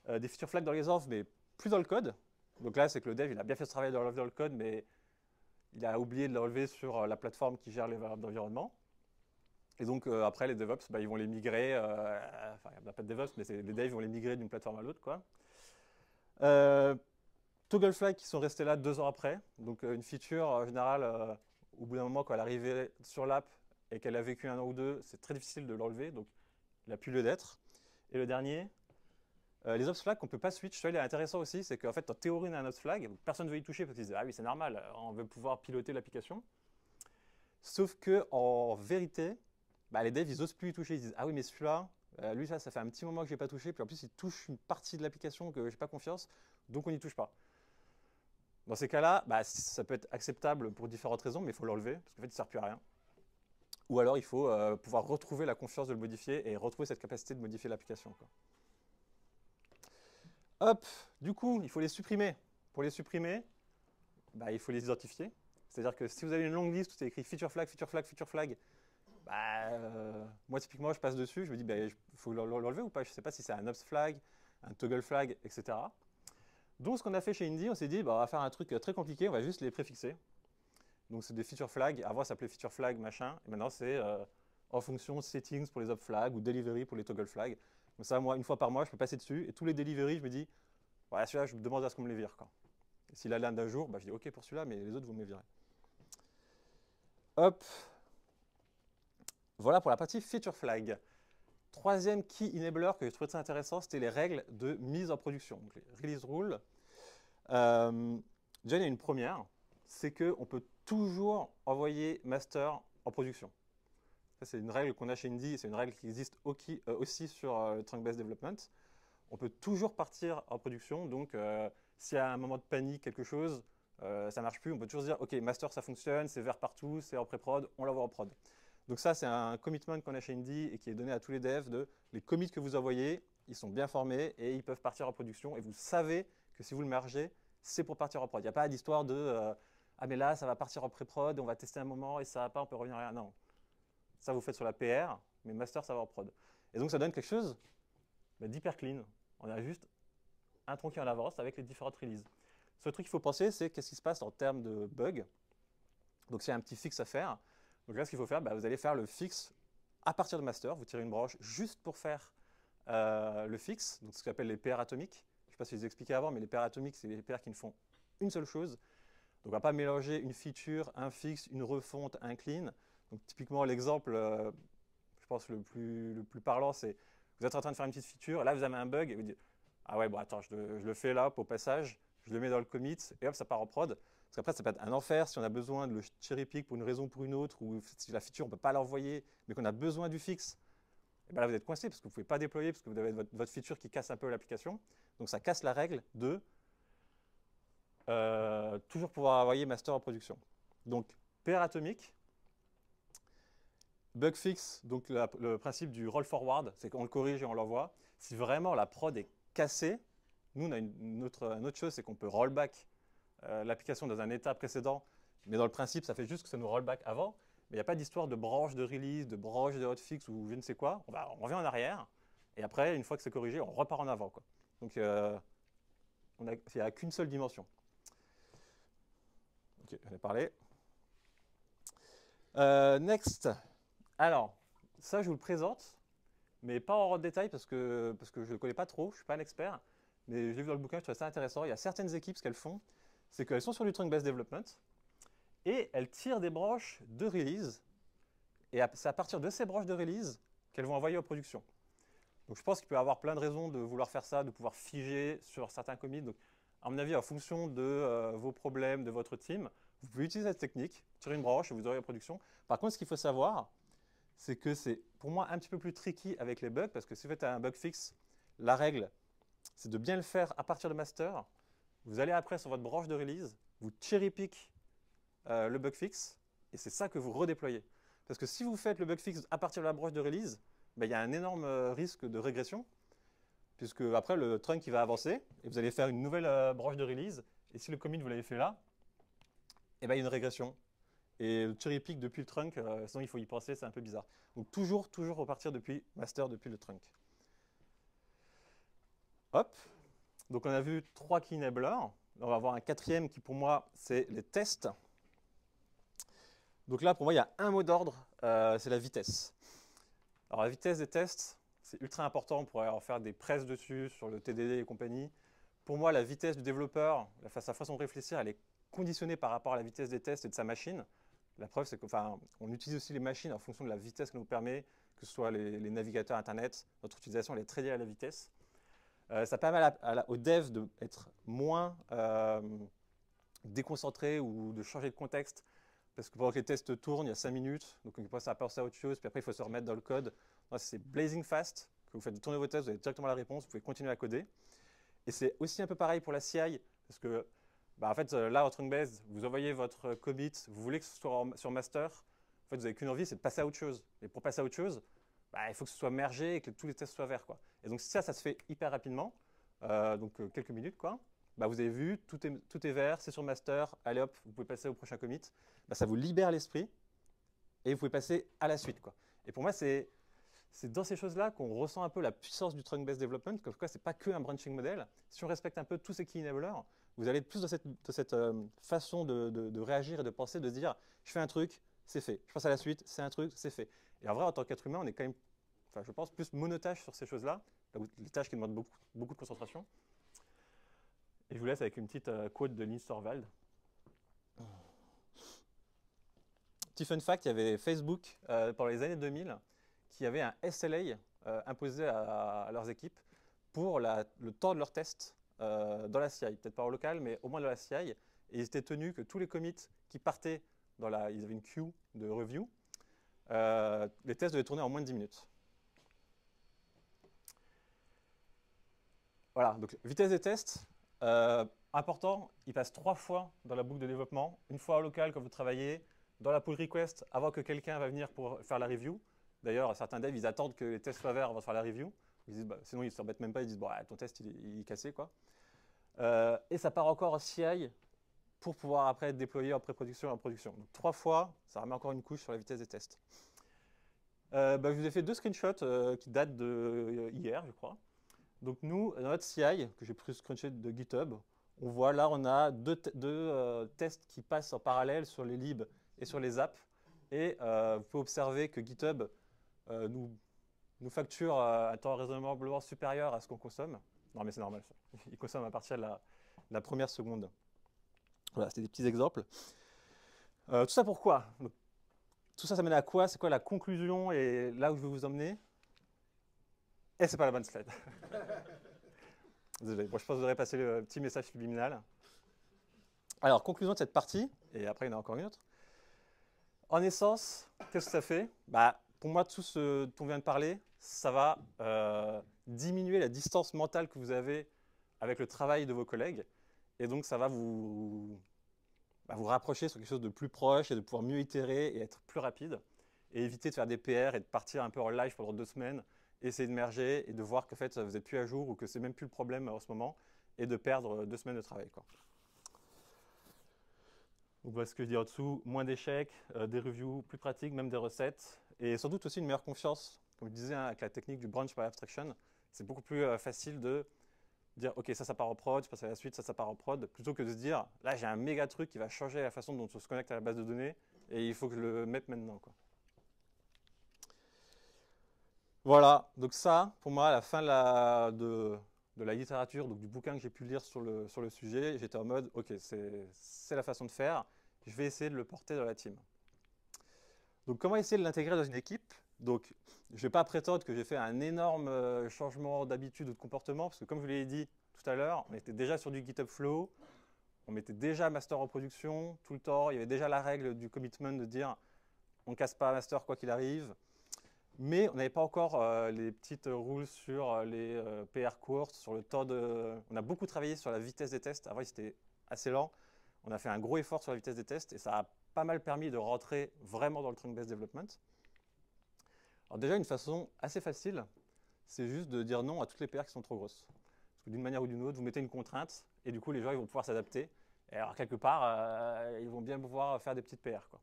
Des feature flags dans les env, mais plus dans le code. Donc là, c'est que le dev, il a bien fait ce travail de l'enlever dans le code, mais il a oublié de l'enlever sur la plateforme qui gère les variables d'environnement. Et donc, après, les DevOps, bah, ils vont les migrer, enfin, il n'y a pas de DevOps, mais les devs vont les migrer d'une plateforme à l'autre, quoi. Toggle flag qui sont restés là 2 ans après. Donc, une feature, en général, au bout d'un moment, quand elle arrivait sur l'app et qu'elle a vécu 1 an ou 2, c'est très difficile de l'enlever, donc il n'a plus lieu d'être. Et le dernier, les ops flags qu'on ne peut pas switch, ça, il est intéressant aussi, c'est qu'en fait, en théorie, on a un ops flag, personne ne veut y toucher parce qu'ils disent ah oui, c'est normal, on veut pouvoir piloter l'application. Sauf que en vérité, bah, les devs, ils n'osent plus y toucher. Ils disent ah oui, mais celui-là, lui, ça fait un petit moment que je n'ai pas touché, puis en plus, il touche une partie de l'application que je n'ai pas confiance, donc on n'y touche pas. Dans ces cas-là, bah, ça peut être acceptable pour différentes raisons, mais il faut l'enlever, parce qu'en fait, il ne sert plus à rien. Ou alors, il faut pouvoir retrouver la confiance de le modifier et retrouver cette capacité de modifier l'application, quoi. Hop, du coup, il faut les supprimer. Pour les supprimer, bah, il faut les identifier. C'est-à-dire que si vous avez une longue liste où c'est écrit feature flag, feature flag, feature flag, bah, moi typiquement je passe dessus, je me dis bah, il faut l'enlever ou pas, je ne sais pas si c'est un ops flag, un toggle flag, etc. Donc ce qu'on a fait chez Indy, on s'est dit bah, on va faire un truc très compliqué, on va juste les préfixer. Donc c'est des feature flags, avant ça s'appelait feature flag machin, et maintenant c'est en fonction settings pour les ops flags ou delivery pour les toggle flags. Comme ça, moi, une fois par mois, je peux passer dessus, et tous les delivery, je me dis, voilà, celui-là, je me demande à ce qu'on me les vire, quoi. S'il a l'un d'un jour, bah, je dis OK pour celui-là, mais les autres, vous me les virez. Hop. Voilà pour la partie feature flag. Troisième key enabler que je trouvais très intéressant, c'était les règles de mise en production, donc les release rules. Déjà, il y a une première, c'est qu'on peut toujours envoyer master en production. Ça, c'est une règle qu'on a chez Indy, c'est une règle qui existe aussi sur Trunk-Based Development. On peut toujours partir en production, donc s'il y a un moment de panique, quelque chose, ça ne marche plus, on peut toujours se dire, OK, master, ça fonctionne, c'est vert partout, c'est en pré-prod, on l'envoie en prod. Donc ça, c'est un commitment qu'on a chez Indy et qui est donné à tous les devs de les commits que vous envoyez, ils sont bien formés et ils peuvent partir en production. Et vous savez que si vous le mergez, c'est pour partir en prod. Il n'y a pas d'histoire de ah mais là, ça va partir en pré-prod, on va tester un moment et ça va pas, on peut revenir à rien. Non. Ça, vous faites sur la PR, mais master, ça va en prod. Et donc, ça donne quelque chose d'hyper clean. On a juste un tronc qui est en avance avec les différentes releases. Le seul truc qu'il faut penser, c'est qu'est-ce qui se passe en termes de bugs. Donc, s'il y a un petit fixe à faire, donc là, ce qu'il faut faire, bah, vous allez faire le fixe à partir de master. Vous tirez une branche juste pour faire le fixe, donc ce qu'on appelle les PR atomiques. Je ne sais pas si je vous ai expliqué avant, mais les PR atomiques, c'est les PR qui ne font une seule chose. Donc, on ne va pas mélanger une feature, un fixe, une refonte, un clean. Donc, typiquement, l'exemple, je pense, le plus parlant, c'est vous êtes en train de faire une petite feature, là, vous avez un bug, et vous dites ah ouais, bon, attends, je le fais là, au passage, je le mets dans le commit, et hop, ça part en prod. Parce qu'après, ça peut être un enfer si on a besoin de le cherry pick pour une raison ou pour une autre, ou si la feature, on ne peut pas l'envoyer, mais qu'on a besoin du fixe. Et bien là, vous êtes coincé parce que vous ne pouvez pas déployer, parce que vous avez votre feature qui casse un peu l'application. Donc, ça casse la règle de toujours pouvoir envoyer master en production. Donc, PR atomique, bug fix, donc le principe du roll forward, c'est qu'on le corrige et on l'envoie. Si vraiment la prod est cassée, nous, on a une autre chose, c'est qu'on peut rollback l'application dans un état précédent, mais dans le principe, ça fait juste que ça nous rollback avant. Mais il n'y a pas d'histoire de branche de release, de branche de hotfix ou je ne sais quoi. On revient en arrière, et après, une fois que c'est corrigé, on repart en avant, quoi. Donc, il n'y a qu'une seule dimension. Ok, j'en ai parlé. Next. Alors, ça, je vous le présente, mais pas en détail parce que je ne le connais pas trop, je ne suis pas un expert, mais je l'ai vu dans le bouquin, je trouve ça intéressant. Il y a certaines équipes, ce qu'elles font, c'est qu'elles sont sur du trunk-based development et elles tirent des branches de release, et c'est à partir de ces branches de release qu'elles vont envoyer en production. Donc je pense qu'il peut y avoir plein de raisons de vouloir faire ça, de pouvoir figer sur certains commits. Donc, à mon avis, en fonction de vos problèmes, de votre team, vous pouvez utiliser cette technique, tirer une branche et vous aurez la production. Par contre, ce qu'il faut savoir, c'est que c'est pour moi un petit peu plus tricky avec les bugs, parce que si vous faites un bug fixe, la règle, c'est de bien le faire à partir de master. Vous allez après sur votre branche de release, vous cherry pick le bug fixe, et c'est ça que vous redéployez. Parce que si vous faites le bug fixe à partir de la branche de release, ben, il y a un énorme risque de régression, puisque après le trunk il va avancer, et vous allez faire une nouvelle branche de release, et si le commit vous l'avez fait là, et ben, il y a une régression. Et le cherry pick depuis le trunk, sinon il faut y penser, c'est un peu bizarre. Donc toujours repartir depuis master, depuis le trunk. Hop. Donc on a vu 3 key enablers. On va avoir un quatrième qui pour moi c'est les tests. Donc là pour moi il y a un mot d'ordre, c'est la vitesse. Alors la vitesse des tests, c'est ultra important pour en faire des presses dessus sur le TDD et compagnie. Pour moi la vitesse du développeur, sa façon de réfléchir, elle est conditionnée par rapport à la vitesse des tests et de sa machine. La preuve, c'est qu'on utilise aussi les machines en fonction de la vitesse que nous permet, que ce soit les navigateurs Internet. Notre utilisation, elle est très liée à la vitesse. Ça permet aux devs d'être moins déconcentrés ou de changer de contexte. Parce que pendant que les tests tournent, il y a 5 minutes, donc on passe à penser à autre chose, puis après il faut se remettre dans le code. C'est blazing fast, que vous faites tourner vos tests, vous avez directement la réponse, vous pouvez continuer à coder. Et c'est aussi un peu pareil pour la CI, parce que en fait, là, en trunk-based, vous envoyez votre commit, vous voulez que ce soit sur master, en fait, vous n'avez qu'une envie, c'est de passer à autre chose. Et pour passer à autre chose, il faut que ce soit mergé et que tous les tests soient verts, quoi. Et donc ça se fait hyper rapidement, quelques minutes, quoi. Vous avez vu, tout est vert, c'est sur master, allez hop, vous pouvez passer au prochain commit. Ça vous libère l'esprit et vous pouvez passer à la suite, quoi. Et pour moi, c'est dans ces choses-là qu'on ressent un peu la puissance du trunk-based development, comme quoi c'est pas que un branching model. Si on respecte un peu tous ces key enablers, vous allez plus dans cette façon de réagir et de penser, de se dire, je fais un truc, c'est fait. Je passe à la suite, c'est un truc, c'est fait. Et en vrai, en tant qu'être humain, on est quand même, je pense, plus monotage sur ces choses-là, les tâches qui demandent beaucoup de concentration. Et je vous laisse avec une petite quote de Linus Torvald. Petit fun fact, il y avait Facebook pendant les années 2000 qui avait un SLA imposé à leurs équipes pour le temps de leurs tests dans la CI. Peut-être pas en local, mais au moins dans la CI. Et ils étaient tenus que tous les commits qui partaient ils avaient une queue de review, les tests devaient tourner en moins de 10 minutes. Voilà, donc vitesse des tests, important, ils passent 3 fois dans la boucle de développement, une fois en local quand vous travaillez, dans la pull request avant que quelqu'un va venir pour faire la review. D'ailleurs, certains devs, ils attendent que les tests soient verts avant de faire la review. Ils disent, sinon, ils ne s'embêtent même pas, ils disent, ton test, il est cassé, quoi. Et ça part encore en CI pour pouvoir après être déployé en pré-production et en production. Donc 3 fois, ça remet encore une couche sur la vitesse des tests. Je vous ai fait 2 screenshots qui datent de hier, je crois. Donc nous, dans notre CI, que j'ai pris screenshot de GitHub, on voit là, on a deux tests qui passent en parallèle sur les libs et sur les apps. Et vous pouvez observer que GitHub nous facture un temps raisonnablement supérieur à ce qu'on consomme. Non, mais c'est normal, ça. Il consomme à partir de la première seconde. Voilà, c'était des petits exemples. Tout ça pourquoi? Tout ça, ça mène à quoi? C'est quoi la conclusion et là où je veux vous emmener? Et c'est pas la bonne slide. Désolé, bon, je pense que vous aurez passé le petit message subliminal. Alors, conclusion de cette partie, et après il y en a encore une autre. En essence, qu'est-ce que ça fait? Pour moi, tout ce dont on vient de parler, ça va diminuer la distance mentale que vous avez avec le travail de vos collègues. Et donc, ça va vous rapprocher sur quelque chose de plus proche et de pouvoir mieux itérer et être plus rapide. Et éviter de faire des PR et de partir un peu en live pendant 2 semaines, essayer de merger et de voir qu'en fait, vous n'êtes plus à jour ou que c'est même plus le problème en ce moment et de perdre 2 semaines de travail, quoi. Donc voilà ce que je dis en dessous, moins d'échecs, des reviews plus pratiques, même des recettes, et sans doute aussi une meilleure confiance. Comme je disais, avec la technique du branch by abstraction, c'est beaucoup plus facile de dire ok ça part en prod, je passe à la suite, ça part en prod, plutôt que de se dire là j'ai un méga truc qui va changer la façon dont on se connecte à la base de données et il faut que je le mette maintenant, quoi. Voilà, donc ça, pour moi, à la fin de la littérature, donc du bouquin que j'ai pu lire sur le sujet, j'étais en mode, ok, c'est la façon de faire, je vais essayer de le porter dans la team. Donc comment essayer de l'intégrer dans une équipe? Donc je ne vais pas prétendre que j'ai fait un énorme changement d'habitude ou de comportement, parce que comme je vous l'ai dit tout à l'heure, on était déjà sur du GitHub Flow, on mettait déjà master en production tout le temps, il y avait déjà la règle du commitment de dire on ne casse pas un master quoi qu'il arrive. Mais on n'avait pas encore les petites rules sur les PR courts, sur le temps de... On a beaucoup travaillé sur la vitesse des tests. Avant, c'était assez lent. On a fait un gros effort sur la vitesse des tests et ça a pas mal permis de rentrer vraiment dans le trunk-based development. Alors déjà, une façon assez facile, c'est juste de dire non à toutes les PR qui sont trop grosses. Parce que d'une manière ou d'une autre, vous mettez une contrainte et du coup, les gens ils vont pouvoir s'adapter. Et alors, quelque part, ils vont bien pouvoir faire des petites PR, quoi.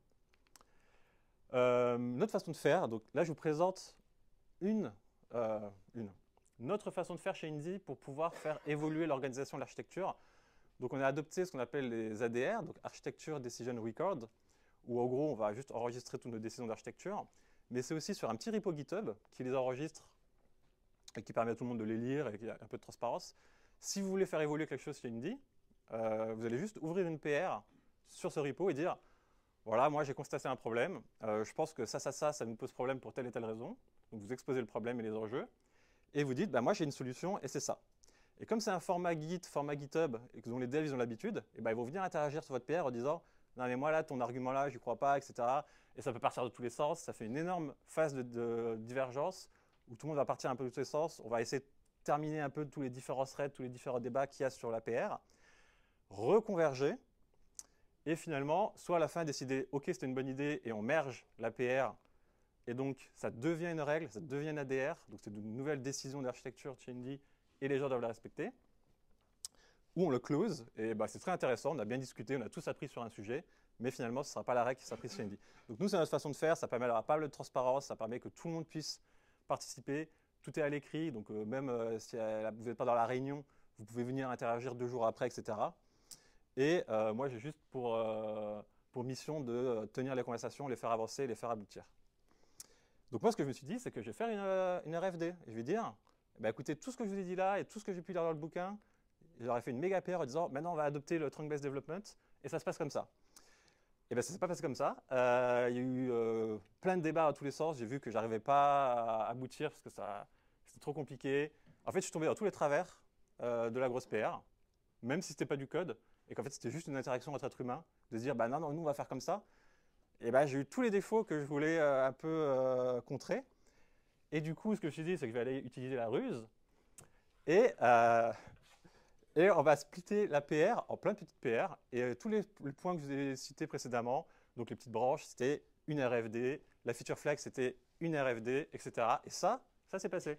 Une autre façon de faire, donc là je vous présente une autre façon de faire chez Indy pour pouvoir faire évoluer l'organisation de l'architecture. Donc on a adopté ce qu'on appelle les ADR, donc Architecture Decision Record, où en gros on va juste enregistrer toutes nos décisions d'architecture, mais c'est aussi sur un petit repo GitHub qui les enregistre et qui permet à tout le monde de les lire et qui a un peu de transparence. Si vous voulez faire évoluer quelque chose chez Indy, vous allez juste ouvrir une PR sur ce repo et dire voilà, moi j'ai constaté un problème, je pense que ça nous pose problème pour telle et telle raison. Donc vous exposez le problème et les enjeux, et vous dites, bah, moi j'ai une solution et c'est ça. Et comme c'est un format Git, format GitHub, et que dont les devs ils ont l'habitude, et bah, ils vont venir interagir sur votre PR en disant, non mais moi là, ton argument là, j'y crois pas, etc. Et ça peut partir de tous les sens, ça fait une énorme phase de divergence, où tout le monde va partir un peu de tous les sens, on va essayer de terminer un peu tous les différents threads, tous les différents débats qu'il y a sur la PR, reconverger, et finalement, soit à la fin décider, ok, c'était une bonne idée, et on merge la PR, et donc ça devient une règle, ça devient une ADR, donc c'est une nouvelle décision d'architecture chez Indy, et les gens doivent la respecter. Ou on le close, et bah, c'est très intéressant, on a bien discuté, on a tous appris sur un sujet, mais finalement ce ne sera pas la règle qui sera prise chez Indy. Donc nous, c'est notre façon de faire, ça permet d'avoir pas mal de transparence, ça permet que tout le monde puisse participer, tout est à l'écrit, donc même si vous n'êtes pas dans la réunion, vous pouvez venir interagir 2 jours après, etc. Et moi, j'ai juste pour mission de tenir les conversations, les faire avancer, les faire aboutir. Donc moi, ce que je me suis dit, c'est que je vais faire une RFD. Et je vais dire, bah, écoutez, tout ce que je vous ai dit là et tout ce que j'ai pu lire dans le bouquin, j'aurais fait une méga PR en disant, maintenant, on va adopter le trunk-based development, et ça se passe comme ça. Et bien, ça ne s'est pas passé comme ça. Il y a eu plein de débats à tous les sens. J'ai vu que j'arrivais pas à aboutir parce que c'était trop compliqué. En fait, je suis tombé dans tous les travers de la grosse PR, même si ce n'était pas du code, et qu'en fait, c'était juste une interaction entre êtres humains, de se dire, bah non, non, nous, on va faire comme ça. Et ben, j'ai eu tous les défauts que je voulais un peu contrer. Et du coup, ce que je me suis dit, c'est que je vais aller utiliser la ruse. Et, et on va splitter la PR en plein de petites PR. Et tous les points que je vous ai cités précédemment, donc les petites branches, c'était une RFD. La feature flag, c'était une RFD, etc. Et ça s'est passé.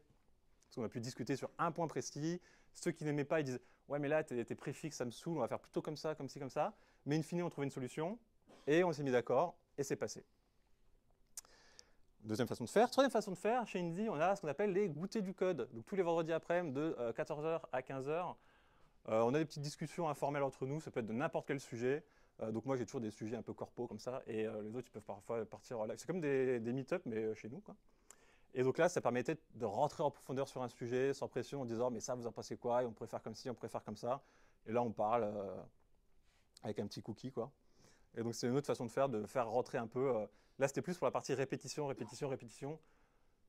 Parce qu'on a pu discuter sur un point précis. Ceux qui n'aimaient pas, ils disent « Ouais, mais là, tes préfixes, ça me saoule, on va faire plutôt comme ça, comme ci, comme ça. » Mais in fine, on trouvait une solution. Et on s'est mis d'accord. Et c'est passé. Deuxième façon de faire. Troisième façon de faire, chez Indy, on a ce qu'on appelle les goûters du code. Donc tous les vendredis après-midi de 14h à 15h, on a des petites discussions informelles entre nous, ça peut être de n'importe quel sujet. Donc moi j'ai toujours des sujets un peu corpo comme ça, et les autres ils peuvent parfois partir en live. C'est comme des meet-up, mais chez nous, quoi. Et donc là, ça permettait de rentrer en profondeur sur un sujet, sans pression, en disant mais ça vous en pensez quoi, et on pourrait faire comme ci, on pourrait faire comme ça. Et là on parle avec un petit cookie, quoi. Et donc c'est une autre façon de faire rentrer un peu. Là c'était plus pour la partie répétition, répétition, répétition.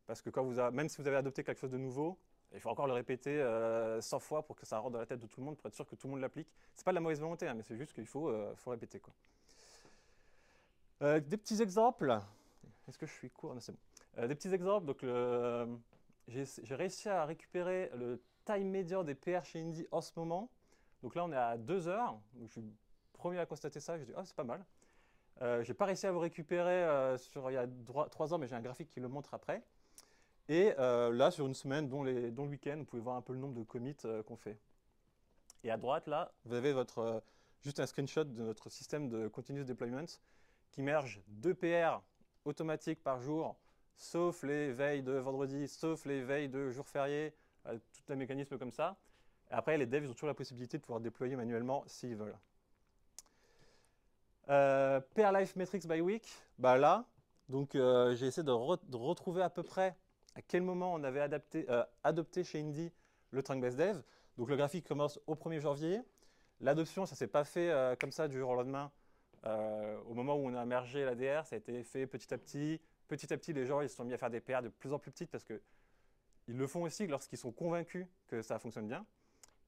Parce que même si vous avez adopté quelque chose de nouveau, il faut encore le répéter 100 fois pour que ça rentre dans la tête de tout le monde, pour être sûr que tout le monde l'applique. C'est pas de la mauvaise volonté, hein, mais c'est juste qu'il faut répéter, quoi. Des petits exemples. Est-ce que je suis court? Non, c'est bon. Des petits exemples. Donc j'ai réussi à récupérer le time médian des PR chez Indy en ce moment. Donc là on est à 2 heures. Donc, je suis premier à constater ça. Je dis, oh, c'est pas mal. J'ai pas réussi à vous récupérer il y a 3 ans, mais j'ai un graphique qui le montre après. Et là, sur une semaine, dont le week-end, vous pouvez voir un peu le nombre de commits qu'on fait. Et à droite, là, vous avez juste un screenshot de notre système de continuous deployment qui merge 2 PR automatiques par jour, sauf les veilles de vendredi, sauf les veilles de jours fériés, tout un mécanisme comme ça. Après, les devs, ils ont toujours la possibilité de pouvoir déployer manuellement s'ils veulent. Pair Life Metrics by Week, bah là, donc j'ai essayé de retrouver à peu près à quel moment on avait adopté chez Indy le trunk-based dev. Donc le graphique commence au 1er janvier. L'adoption, ça ne s'est pas fait comme ça du jour au lendemain. Au moment où on a mergé l'ADR, ça a été fait petit à petit. Petit à petit, les gens ils se sont mis à faire des PR de plus en plus petites parce qu'ils le font aussi lorsqu'ils sont convaincus que ça fonctionne bien.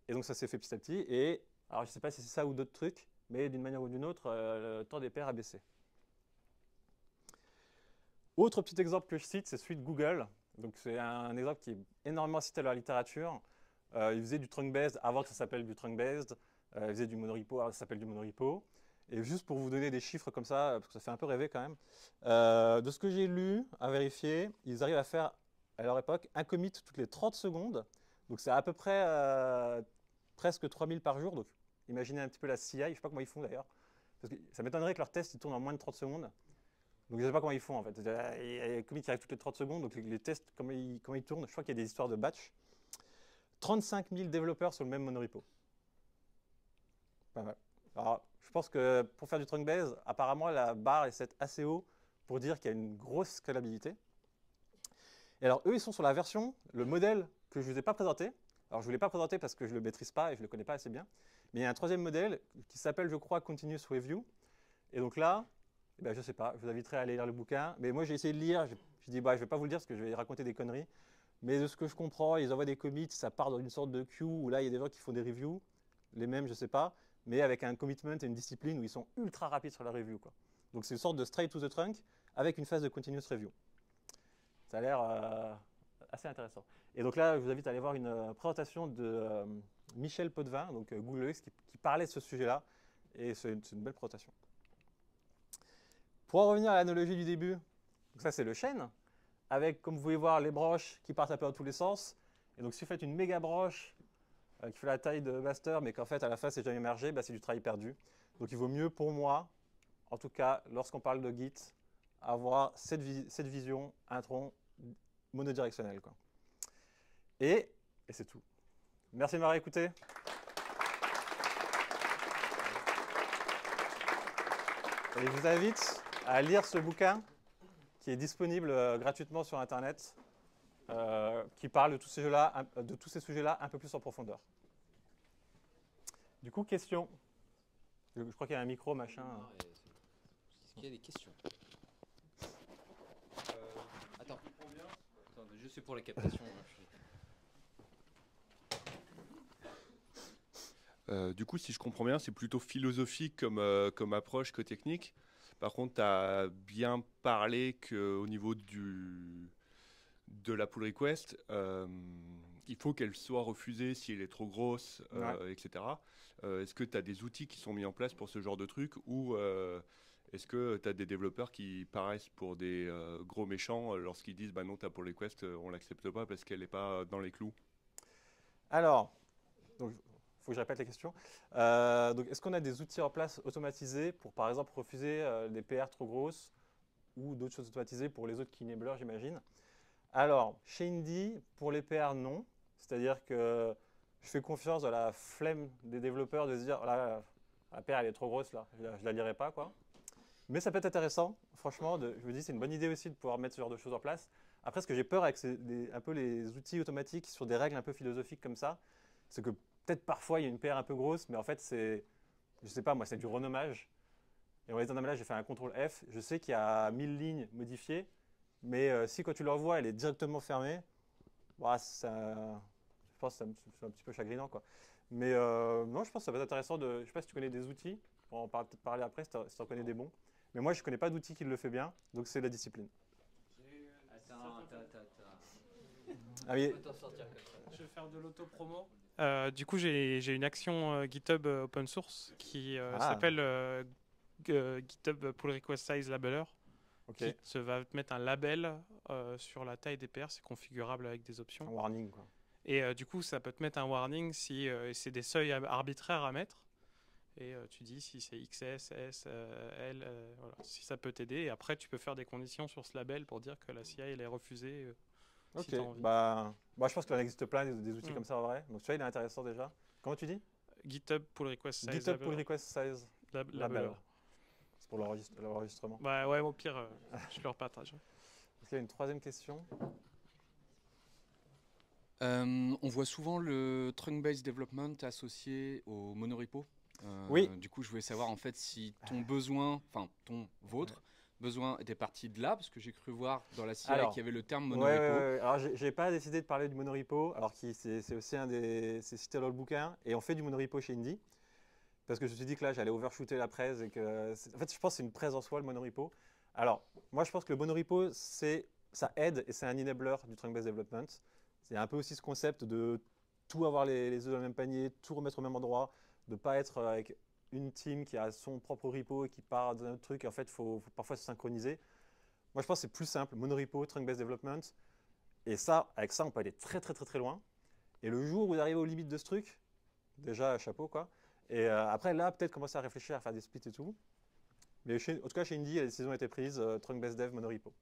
Et donc ça s'est fait petit à petit. Et alors je ne sais pas si c'est ça ou d'autres trucs, mais d'une manière ou d'une autre, le temps des PR a baissé. Autre petit exemple que je cite, c'est celui de Google. Donc c'est un exemple qui est énormément cité dans la littérature. Ils faisaient du trunk-based avant que ça s'appelle du trunk-based. Ils faisaient du monorepo avant que ça s'appelle du monorepo. Et juste pour vous donner des chiffres comme ça, parce que ça fait un peu rêver quand même, de ce que j'ai lu, à vérifier, ils arrivent à faire, à leur époque, un commit toutes les 30 secondes. Donc c'est à peu près presque 3000 par jour. Donc imaginez un petit peu la CI, je ne sais pas comment ils font d'ailleurs. Parce que ça m'étonnerait que leurs tests ils tournent en moins de 30 secondes. Donc je ne sais pas comment ils font en fait. Il y a des commits qui arrivent toutes les 30 secondes, donc les tests, comment ils tournent, je crois qu'il y a des histoires de batch. 35 000 développeurs sur le même monorepo. Pas mal. Alors, je pense que pour faire du trunk base, apparemment la barre est set assez haut pour dire qu'il y a une grosse scalabilité. Et alors eux, ils sont sur la version, le modèle que je ne vous ai pas présenté. Alors je ne vous l'ai pas présenté parce que je ne le maîtrise pas et je ne le connais pas assez bien. Mais il y a un troisième modèle qui s'appelle, je crois, Continuous Review. Et donc là, eh ben, je ne sais pas, je vous inviterai à aller lire le bouquin. Mais moi, j'ai essayé de lire. Je dis, bah, je ne vais pas vous le dire parce que je vais raconter des conneries. Mais de ce que je comprends, ils envoient des commits, ça part dans une sorte de queue où là, il y a des gens qui font des reviews. Les mêmes, je ne sais pas. Mais avec un commitment et une discipline où ils sont ultra rapides sur la review, quoi. Donc c'est une sorte de straight to the trunk avec une phase de continuous review. Ça a l'air assez intéressant. Et donc là, je vous invite à aller voir une présentation de Michel Potvin, donc Google UX, qui parlait de ce sujet-là. Et c'est une belle présentation. Pour en revenir à l'analogie du début, donc ça c'est le chêne, avec, comme vous pouvez voir, les broches qui partent un peu dans tous les sens. Et donc si vous faites une méga broche qui fait la taille de master, mais qu'en fait à la fin c'est jamais émergé, bah, c'est du travail perdu. Donc il vaut mieux pour moi, en tout cas lorsqu'on parle de Git, avoir cette vision, un tronc monodirectionnel, quoi. Et c'est tout. Merci de m'avoir écouté. Et je vous invite à lire ce bouquin qui est disponible gratuitement sur Internet, qui parle de tous ces sujets-là un peu plus en profondeur. Du coup, question. Je crois qu'il y a un micro, machin. Est-ce qu'il y a des questions? Attends, je suis pour les captations. Du coup, si je comprends bien, c'est plutôt philosophique comme approche que technique. Par contre, tu as bien parlé qu'au niveau de la pull request, il faut qu'elle soit refusée si elle est trop grosse, Ouais. etc. Est-ce que tu as des outils qui sont mis en place pour ce genre de truc ou est-ce que tu as des développeurs qui paraissent pour des gros méchants lorsqu'ils disent bah non, ta pull request, on l'accepte pas parce qu'elle n'est pas dans les clous? Alors, donc, faut que je répète la question. Donc, est-ce qu'on a des outils en place automatisés pour, par exemple, refuser des PR trop grosses ou d'autres choses automatisées pour les autres key enablers, j'imagine? Alors, chez Indy, pour les PR, non. C'est-à-dire que je fais confiance à la flemme des développeurs de se dire, là, la PR, elle est trop grosse, là, je la lirai pas, quoi. Mais ça peut être intéressant, franchement, je me dis, c'est une bonne idée aussi de pouvoir mettre ce genre de choses en place. Après, ce que j'ai peur avec un peu les outils automatiques sur des règles un peu philosophiques comme ça, c'est que peut-être parfois il y a une PR un peu grosse, mais en fait, je sais pas, moi, c'est du renommage. Et en disant, non, mais là, j'ai fait un CTRL F, je sais qu'il y a 1000 lignes modifiées, mais si quand tu l'envoies, elle est directement fermée, bah, je pense que c'est un petit peu chagrinant, quoi. Mais non, je pense que ça va être intéressant de. Je sais pas si tu connais des outils, on va peut-être parler après si tu en connais des bons. Mais moi, je ne connais pas d'outil qui le fait bien, donc c'est la discipline. Attends. Ah oui, T'en sortir comme ça. Je vais faire de l'auto-promo. Du coup, j'ai une action GitHub open source qui s'appelle GitHub Pull Request Size Labeler, ok, qui va te mettre un label sur la taille des PR. C'est configurable avec des un options. warning, quoi. Et du coup, ça peut te mettre un warning si c'est des seuils arbitraires à mettre. Et tu dis si c'est XS, S, L, voilà, si ça peut t'aider. Et après, tu peux faire des conditions sur ce label pour dire que la CI elle est refusée Ok, si tu as envie. je pense qu'il en existe plein des outils comme ça en vrai. Donc tu vois, il est intéressant déjà. Comment tu dis? GitHub pull request size. GitHub pull request size Labeler. C'est pour l'enregistrement. Bah ouais, au pire, je le repartage. Est-ce qu'il y a une troisième question? On voit souvent le trunk-based development associé au monorepo. Oui. Du coup, je voulais savoir en fait si ton besoin, enfin votre besoin était parti de là, parce que j'ai cru voir dans la CI qu'il y avait le terme monorepo. Ouais. Alors, j'ai pas décidé de parler du monorepo, alors que c'est aussi c'est cité dans le bouquin, et on fait du monorepo chez Indie, parce que je me suis dit que là, j'allais overshooter la presse, et que, en fait, je pense que c'est une presse en soi, le monorepo. Alors, moi, je pense que le monorepo, ça aide, et c'est un enabler du trunk-based development. C'est un peu aussi ce concept de tout avoir les œufs dans le même panier, tout remettre au même endroit, de ne pas être avec une team qui a son propre repo et qui part d'un autre truc. En fait, il faut parfois se synchroniser. Moi, je pense que c'est plus simple, monorepo, trunk-based development. Et ça, avec ça, on peut aller très très très très loin. Et le jour où vous arrivez aux limites de ce truc, déjà, chapeau quoi. Et après, là, peut-être commencer à réfléchir à faire des splits et tout. Mais en tout cas, chez Indie, la décision a été prise, trunk-based dev, monorepo.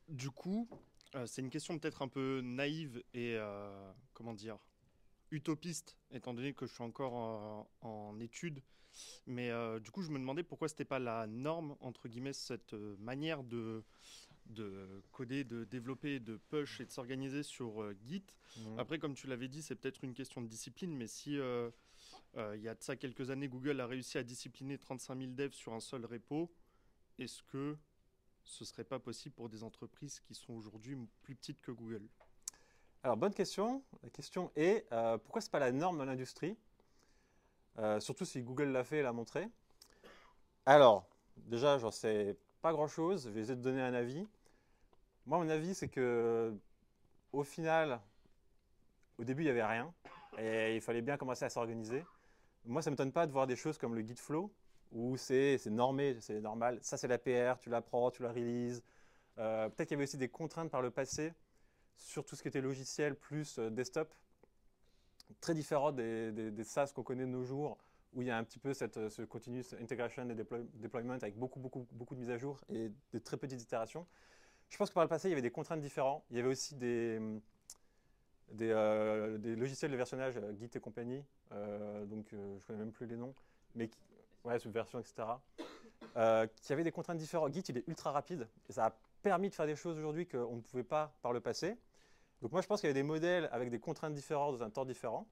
Du coup, c'est une question peut-être un peu naïve et comment dire, utopiste, étant donné que je suis encore en études. Mais du coup, je me demandais pourquoi c'était pas la norme, entre guillemets, cette manière de coder, de développer, de push et de s'organiser sur Git. Après, comme tu l'avais dit, c'est peut-être une question de discipline, mais si il y a de ça quelques années, Google a réussi à discipliner 35 000 devs sur un seul repo, est-ce que ce serait pas possible pour des entreprises qui sont aujourd'hui plus petites que Google? Alors, bonne question. La question est, pourquoi ce n'est pas la norme dans l'industrie? Surtout si Google l'a fait et l'a montré. Alors, déjà, j'en sais pas grand-chose. Je vais essayer de donner un avis. Moi, mon avis, c'est que au final, au début, il n'y avait rien. Et il fallait bien commencer à s'organiser. Moi, ça ne m'étonne pas de voir des choses comme le Git Flow, où c'est normé, c'est normal. Ça, c'est la PR, tu la prends, tu la releases. Peut-être qu'il y avait aussi des contraintes par le passé sur tout ce qui était logiciel plus desktop, très différent des SaaS qu'on connaît de nos jours, où il y a un petit peu ce continuous integration et deployment avec beaucoup de mises à jour et de très petites itérations. Je pense que par le passé, il y avait des contraintes différentes. Il y avait aussi des logiciels de versionnage, Git et compagnie, donc je ne connais même plus les noms, mais Subversion, etc., qui avaient des contraintes différentes. Git, il est ultra rapide et ça a permis de faire des choses aujourd'hui qu'on ne pouvait pas par le passé. Donc moi, je pense qu'il y avait des modèles avec des contraintes différentes dans un temps différent.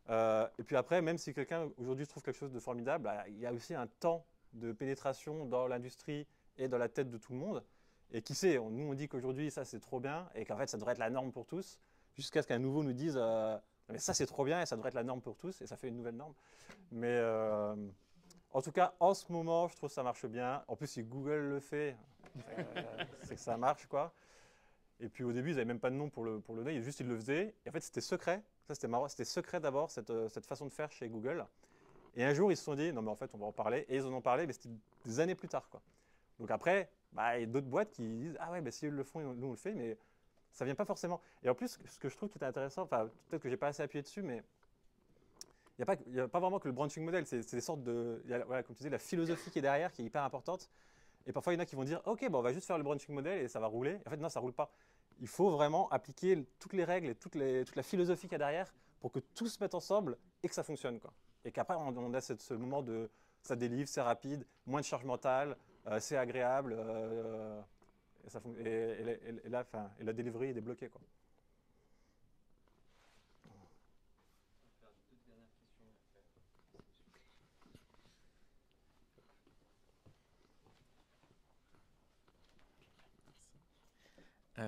Et puis après, même si quelqu'un aujourd'hui trouve quelque chose de formidable, il y a aussi un temps de pénétration dans l'industrie et dans la tête de tout le monde. Et qui sait, nous on dit qu'aujourd'hui ça c'est trop bien et qu'en fait ça devrait être la norme pour tous, jusqu'à ce qu'un nouveau nous dise mais ça c'est trop bien et ça devrait être la norme pour tous et ça fait une nouvelle norme. Mais en tout cas, en ce moment, je trouve que ça marche bien. En plus, si Google le fait, c'est que ça marche quoi. Et puis au début, ils n'avaient même pas de nom pour le nom, juste ils le faisaient. Et en fait, c'était secret. Ça, c'était marrant. C'était secret d'abord, cette façon de faire chez Google. Et un jour, ils se sont dit, non, mais en fait, on va en parler. Et ils en ont parlé, mais c'était des années plus tard, quoi. Donc après, il y a d'autres boîtes qui disent, ah ouais, si ils le font, nous on le fait, mais ça ne vient pas forcément. Et en plus, ce que je trouve qui est intéressant, enfin, peut-être que je n'ai pas assez appuyé dessus, mais il n'y a pas vraiment que le branching model. C'est des sortes de, comme tu disais, la philosophie qui est derrière, qui est hyper importante. Et parfois, il y en a qui vont dire, OK, on va juste faire le branching model et ça va rouler. En fait, non, ça ne roule pas. Il faut vraiment appliquer toutes les règles et toute la philosophie qu'il y a derrière pour que tout se mette ensemble et que ça fonctionne, quoi. Et qu'après, on a ce moment de ça délivre, c'est rapide, moins de charge mentale, c'est agréable, et la delivery est débloquée, quoi.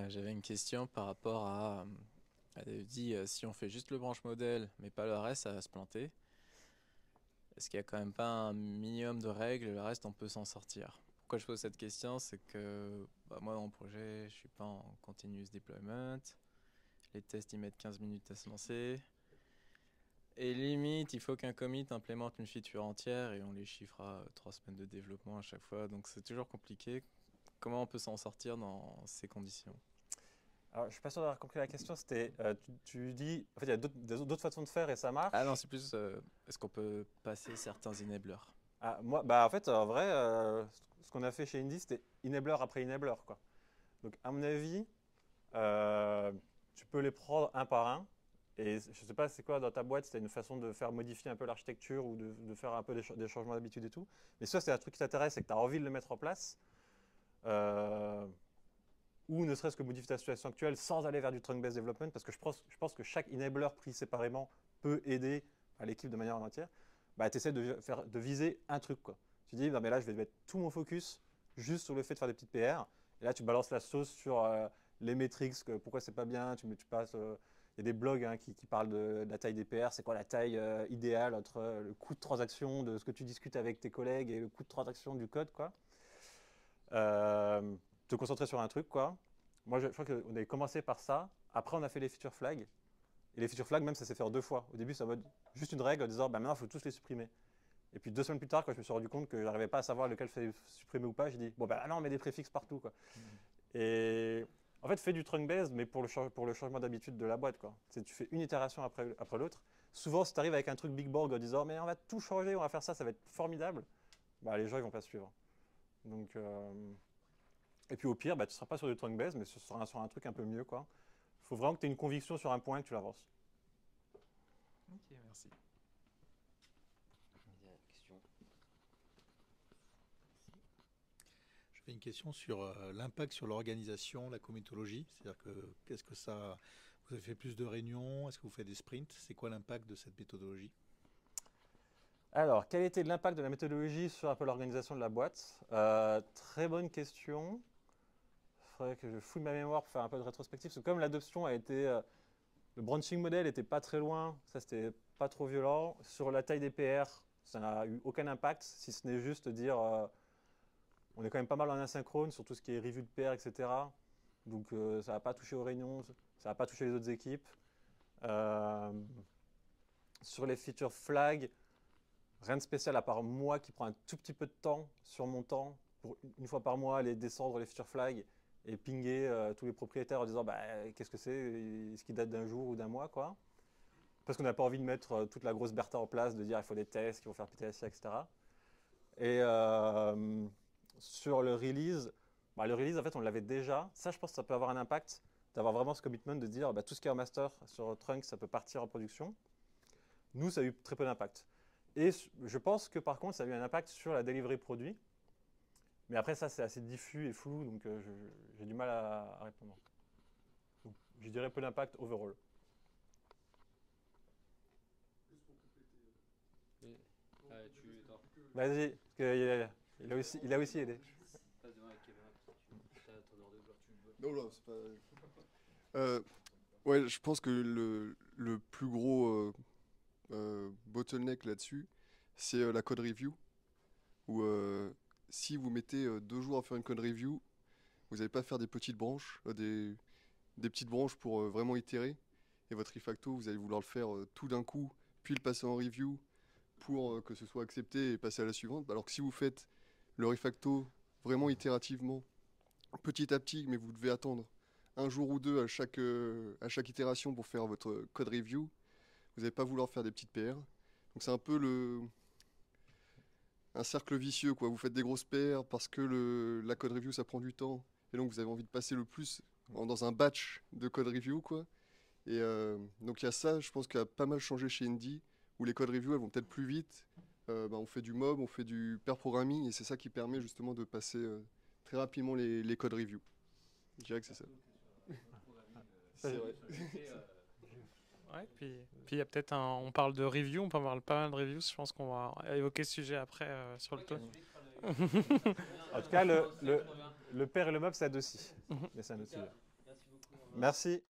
J'avais une question par rapport à, elle avait dit si on fait juste le branch model mais pas le reste, ça va se planter. Est-ce qu'il n'y a quand même pas un minimum de règles, le reste on peut s'en sortir? Pourquoi je pose cette question, c'est que moi dans mon projet, je suis pas en continuous deployment. Les tests ils mettent 15 minutes à se lancer. Et limite, il faut qu'un commit implémente une feature entière et on les chiffre à 3 semaines de développement à chaque fois. Donc c'est toujours compliqué. Comment on peut s'en sortir dans ces conditions? Alors, je suis pas sûr d'avoir compris la question. C'était, tu dis, en fait, il y a d'autres façons de faire et ça marche. Ah non, c'est plus, est-ce qu'on peut passer certains enablers? Ah, moi, bah, en fait, en vrai, ce qu'on a fait chez Indie, c'était enabler après enabler, quoi. Donc, à mon avis, tu peux les prendre un par un. Et je sais pas, c'est quoi dans ta boîte, c'était une façon de faire modifier un peu l'architecture ou de faire un peu des changements d'habitude et tout. Mais soit c'est un truc qui t'intéresse et que tu as envie de le mettre en place, euh, ou ne serait-ce que modifier ta situation actuelle sans aller vers du trunk-based development, parce que je pense que chaque enabler pris séparément peut aider l'équipe de manière entière. Bah, tu essaies de viser un truc, quoi. Tu dis, non, mais là, je vais mettre tout mon focus juste sur le fait de faire des petites PR. Et là, tu balances la sauce sur les métriques, pourquoi c'est pas bien. Tu passes. Il y a des blogs qui parlent de la taille des PR. C'est quoi la taille idéale entre le coût de transaction de ce que tu discutes avec tes collègues et le coût de transaction du code, quoi. Te concentrer sur un truc, quoi. Moi, je crois qu'on avait commencé par ça. Après, on a fait les feature flags. Et les feature flags, même, ça s'est fait en 2 fois. Au début, c'est en mode juste une règle en disant, bah, maintenant, il faut tous les supprimer. Et puis 2 semaines plus tard, quand je me suis rendu compte que je n'arrivais pas à savoir lequel fallait supprimer ou pas, j'ai dit, bon, bah non, on met des préfixes partout, quoi. Et en fait, fais du trunk based, mais pour le changement d'habitude de la boîte, quoi. Tu fais une itération après l'autre. Souvent, si tu arrives avec un truc big bang en disant, mais on va tout changer, on va faire ça, ça va être formidable, bah, les gens, ils vont pas suivre. Donc, et puis au pire, bah, tu ne seras pas sur du trunk based, mais ce sera sur un truc un peu mieux, quoi. Il faut vraiment que tu aies une conviction sur un point et que tu l'avances. Ok, merci. J'avais une question sur l'impact sur l'organisation, la comitologie. C'est-à-dire que qu'est-ce que ça... Vous avez fait plus de réunions? Est-ce que vous faites des sprints? C'est quoi l'impact de cette méthodologie? Alors, quel était l'impact de la méthodologie sur un peu l'organisation de la boîte? Très bonne question. Il faudrait que je fouille ma mémoire pour faire un peu de rétrospective. Parce que comme l'adoption a été... le branching model n'était pas très loin, ça c'était pas trop violent. Sur la taille des PR, ça n'a eu aucun impact, si ce n'est juste dire... on est quand même pas mal en asynchrone sur tout ce qui est review de PR, etc. Donc ça n'a pas touché aux réunions, ça n'a pas touché les autres équipes. Sur les feature flags, rien de spécial à part moi qui prends un tout petit peu de temps sur mon temps pour une fois par mois aller descendre les feature flags et pinguer tous les propriétaires en disant bah, qu'est-ce que c'est, est-ce qu'il date d'un jour ou d'un mois, quoi. Parce qu'on n'a pas envie de mettre toute la grosse bertha en place, de dire il faut des tests qui vont faire PTSI, etc. Et sur le release, bah, le release en fait on l'avait déjà. Ça je pense que ça peut avoir un impact d'avoir vraiment ce commitment de dire bah, tout ce qui est en master sur Trunk ça peut partir en production. Nous ça a eu très peu d'impact. Et je pense que par contre ça a eu un impact sur la delivery produit. Mais après ça c'est assez diffus et flou donc j'ai du mal à répondre. Donc, je dirais peu d'impact overall. Vas-y, parce qu'il a aussi aidé. Non, non, c'est pas... ouais, je pense que le plus gros bottleneck là-dessus, c'est la code review. Où si vous mettez 2 jours à faire une code review, vous n'allez pas faire des petites branches, des petites branches pour vraiment itérer. Et votre refacto, vous allez vouloir le faire tout d'un coup, puis le passer en review pour que ce soit accepté et passer à la suivante. Alors que si vous faites le refacto vraiment itérativement, petit à petit, mais vous devez attendre 1 jour ou 2 à chaque itération pour faire votre code review, vous n'allez pas vouloir faire des petites PR. Donc c'est un peu un cercle vicieux, quoi. Vous faites des grosses PR parce que la code review ça prend du temps et donc vous avez envie de passer le plus dans un batch de code review, quoi. Et donc il y a ça, je pense qu'il a pas mal changé chez Indie, où les code review elles vont peut-être plus vite. On fait du mob, on fait du pair programming et c'est ça qui permet justement de passer très rapidement les code review. Je dirais que c'est ça. C'est vrai. Ouais, puis il y a peut-être on parle de review, on peut avoir pas mal de reviews, je pense qu'on va évoquer ce sujet après sur le tour. En tout cas, le pair et le mob, ça aide aussi. Mais c'est un autre sujet. Merci.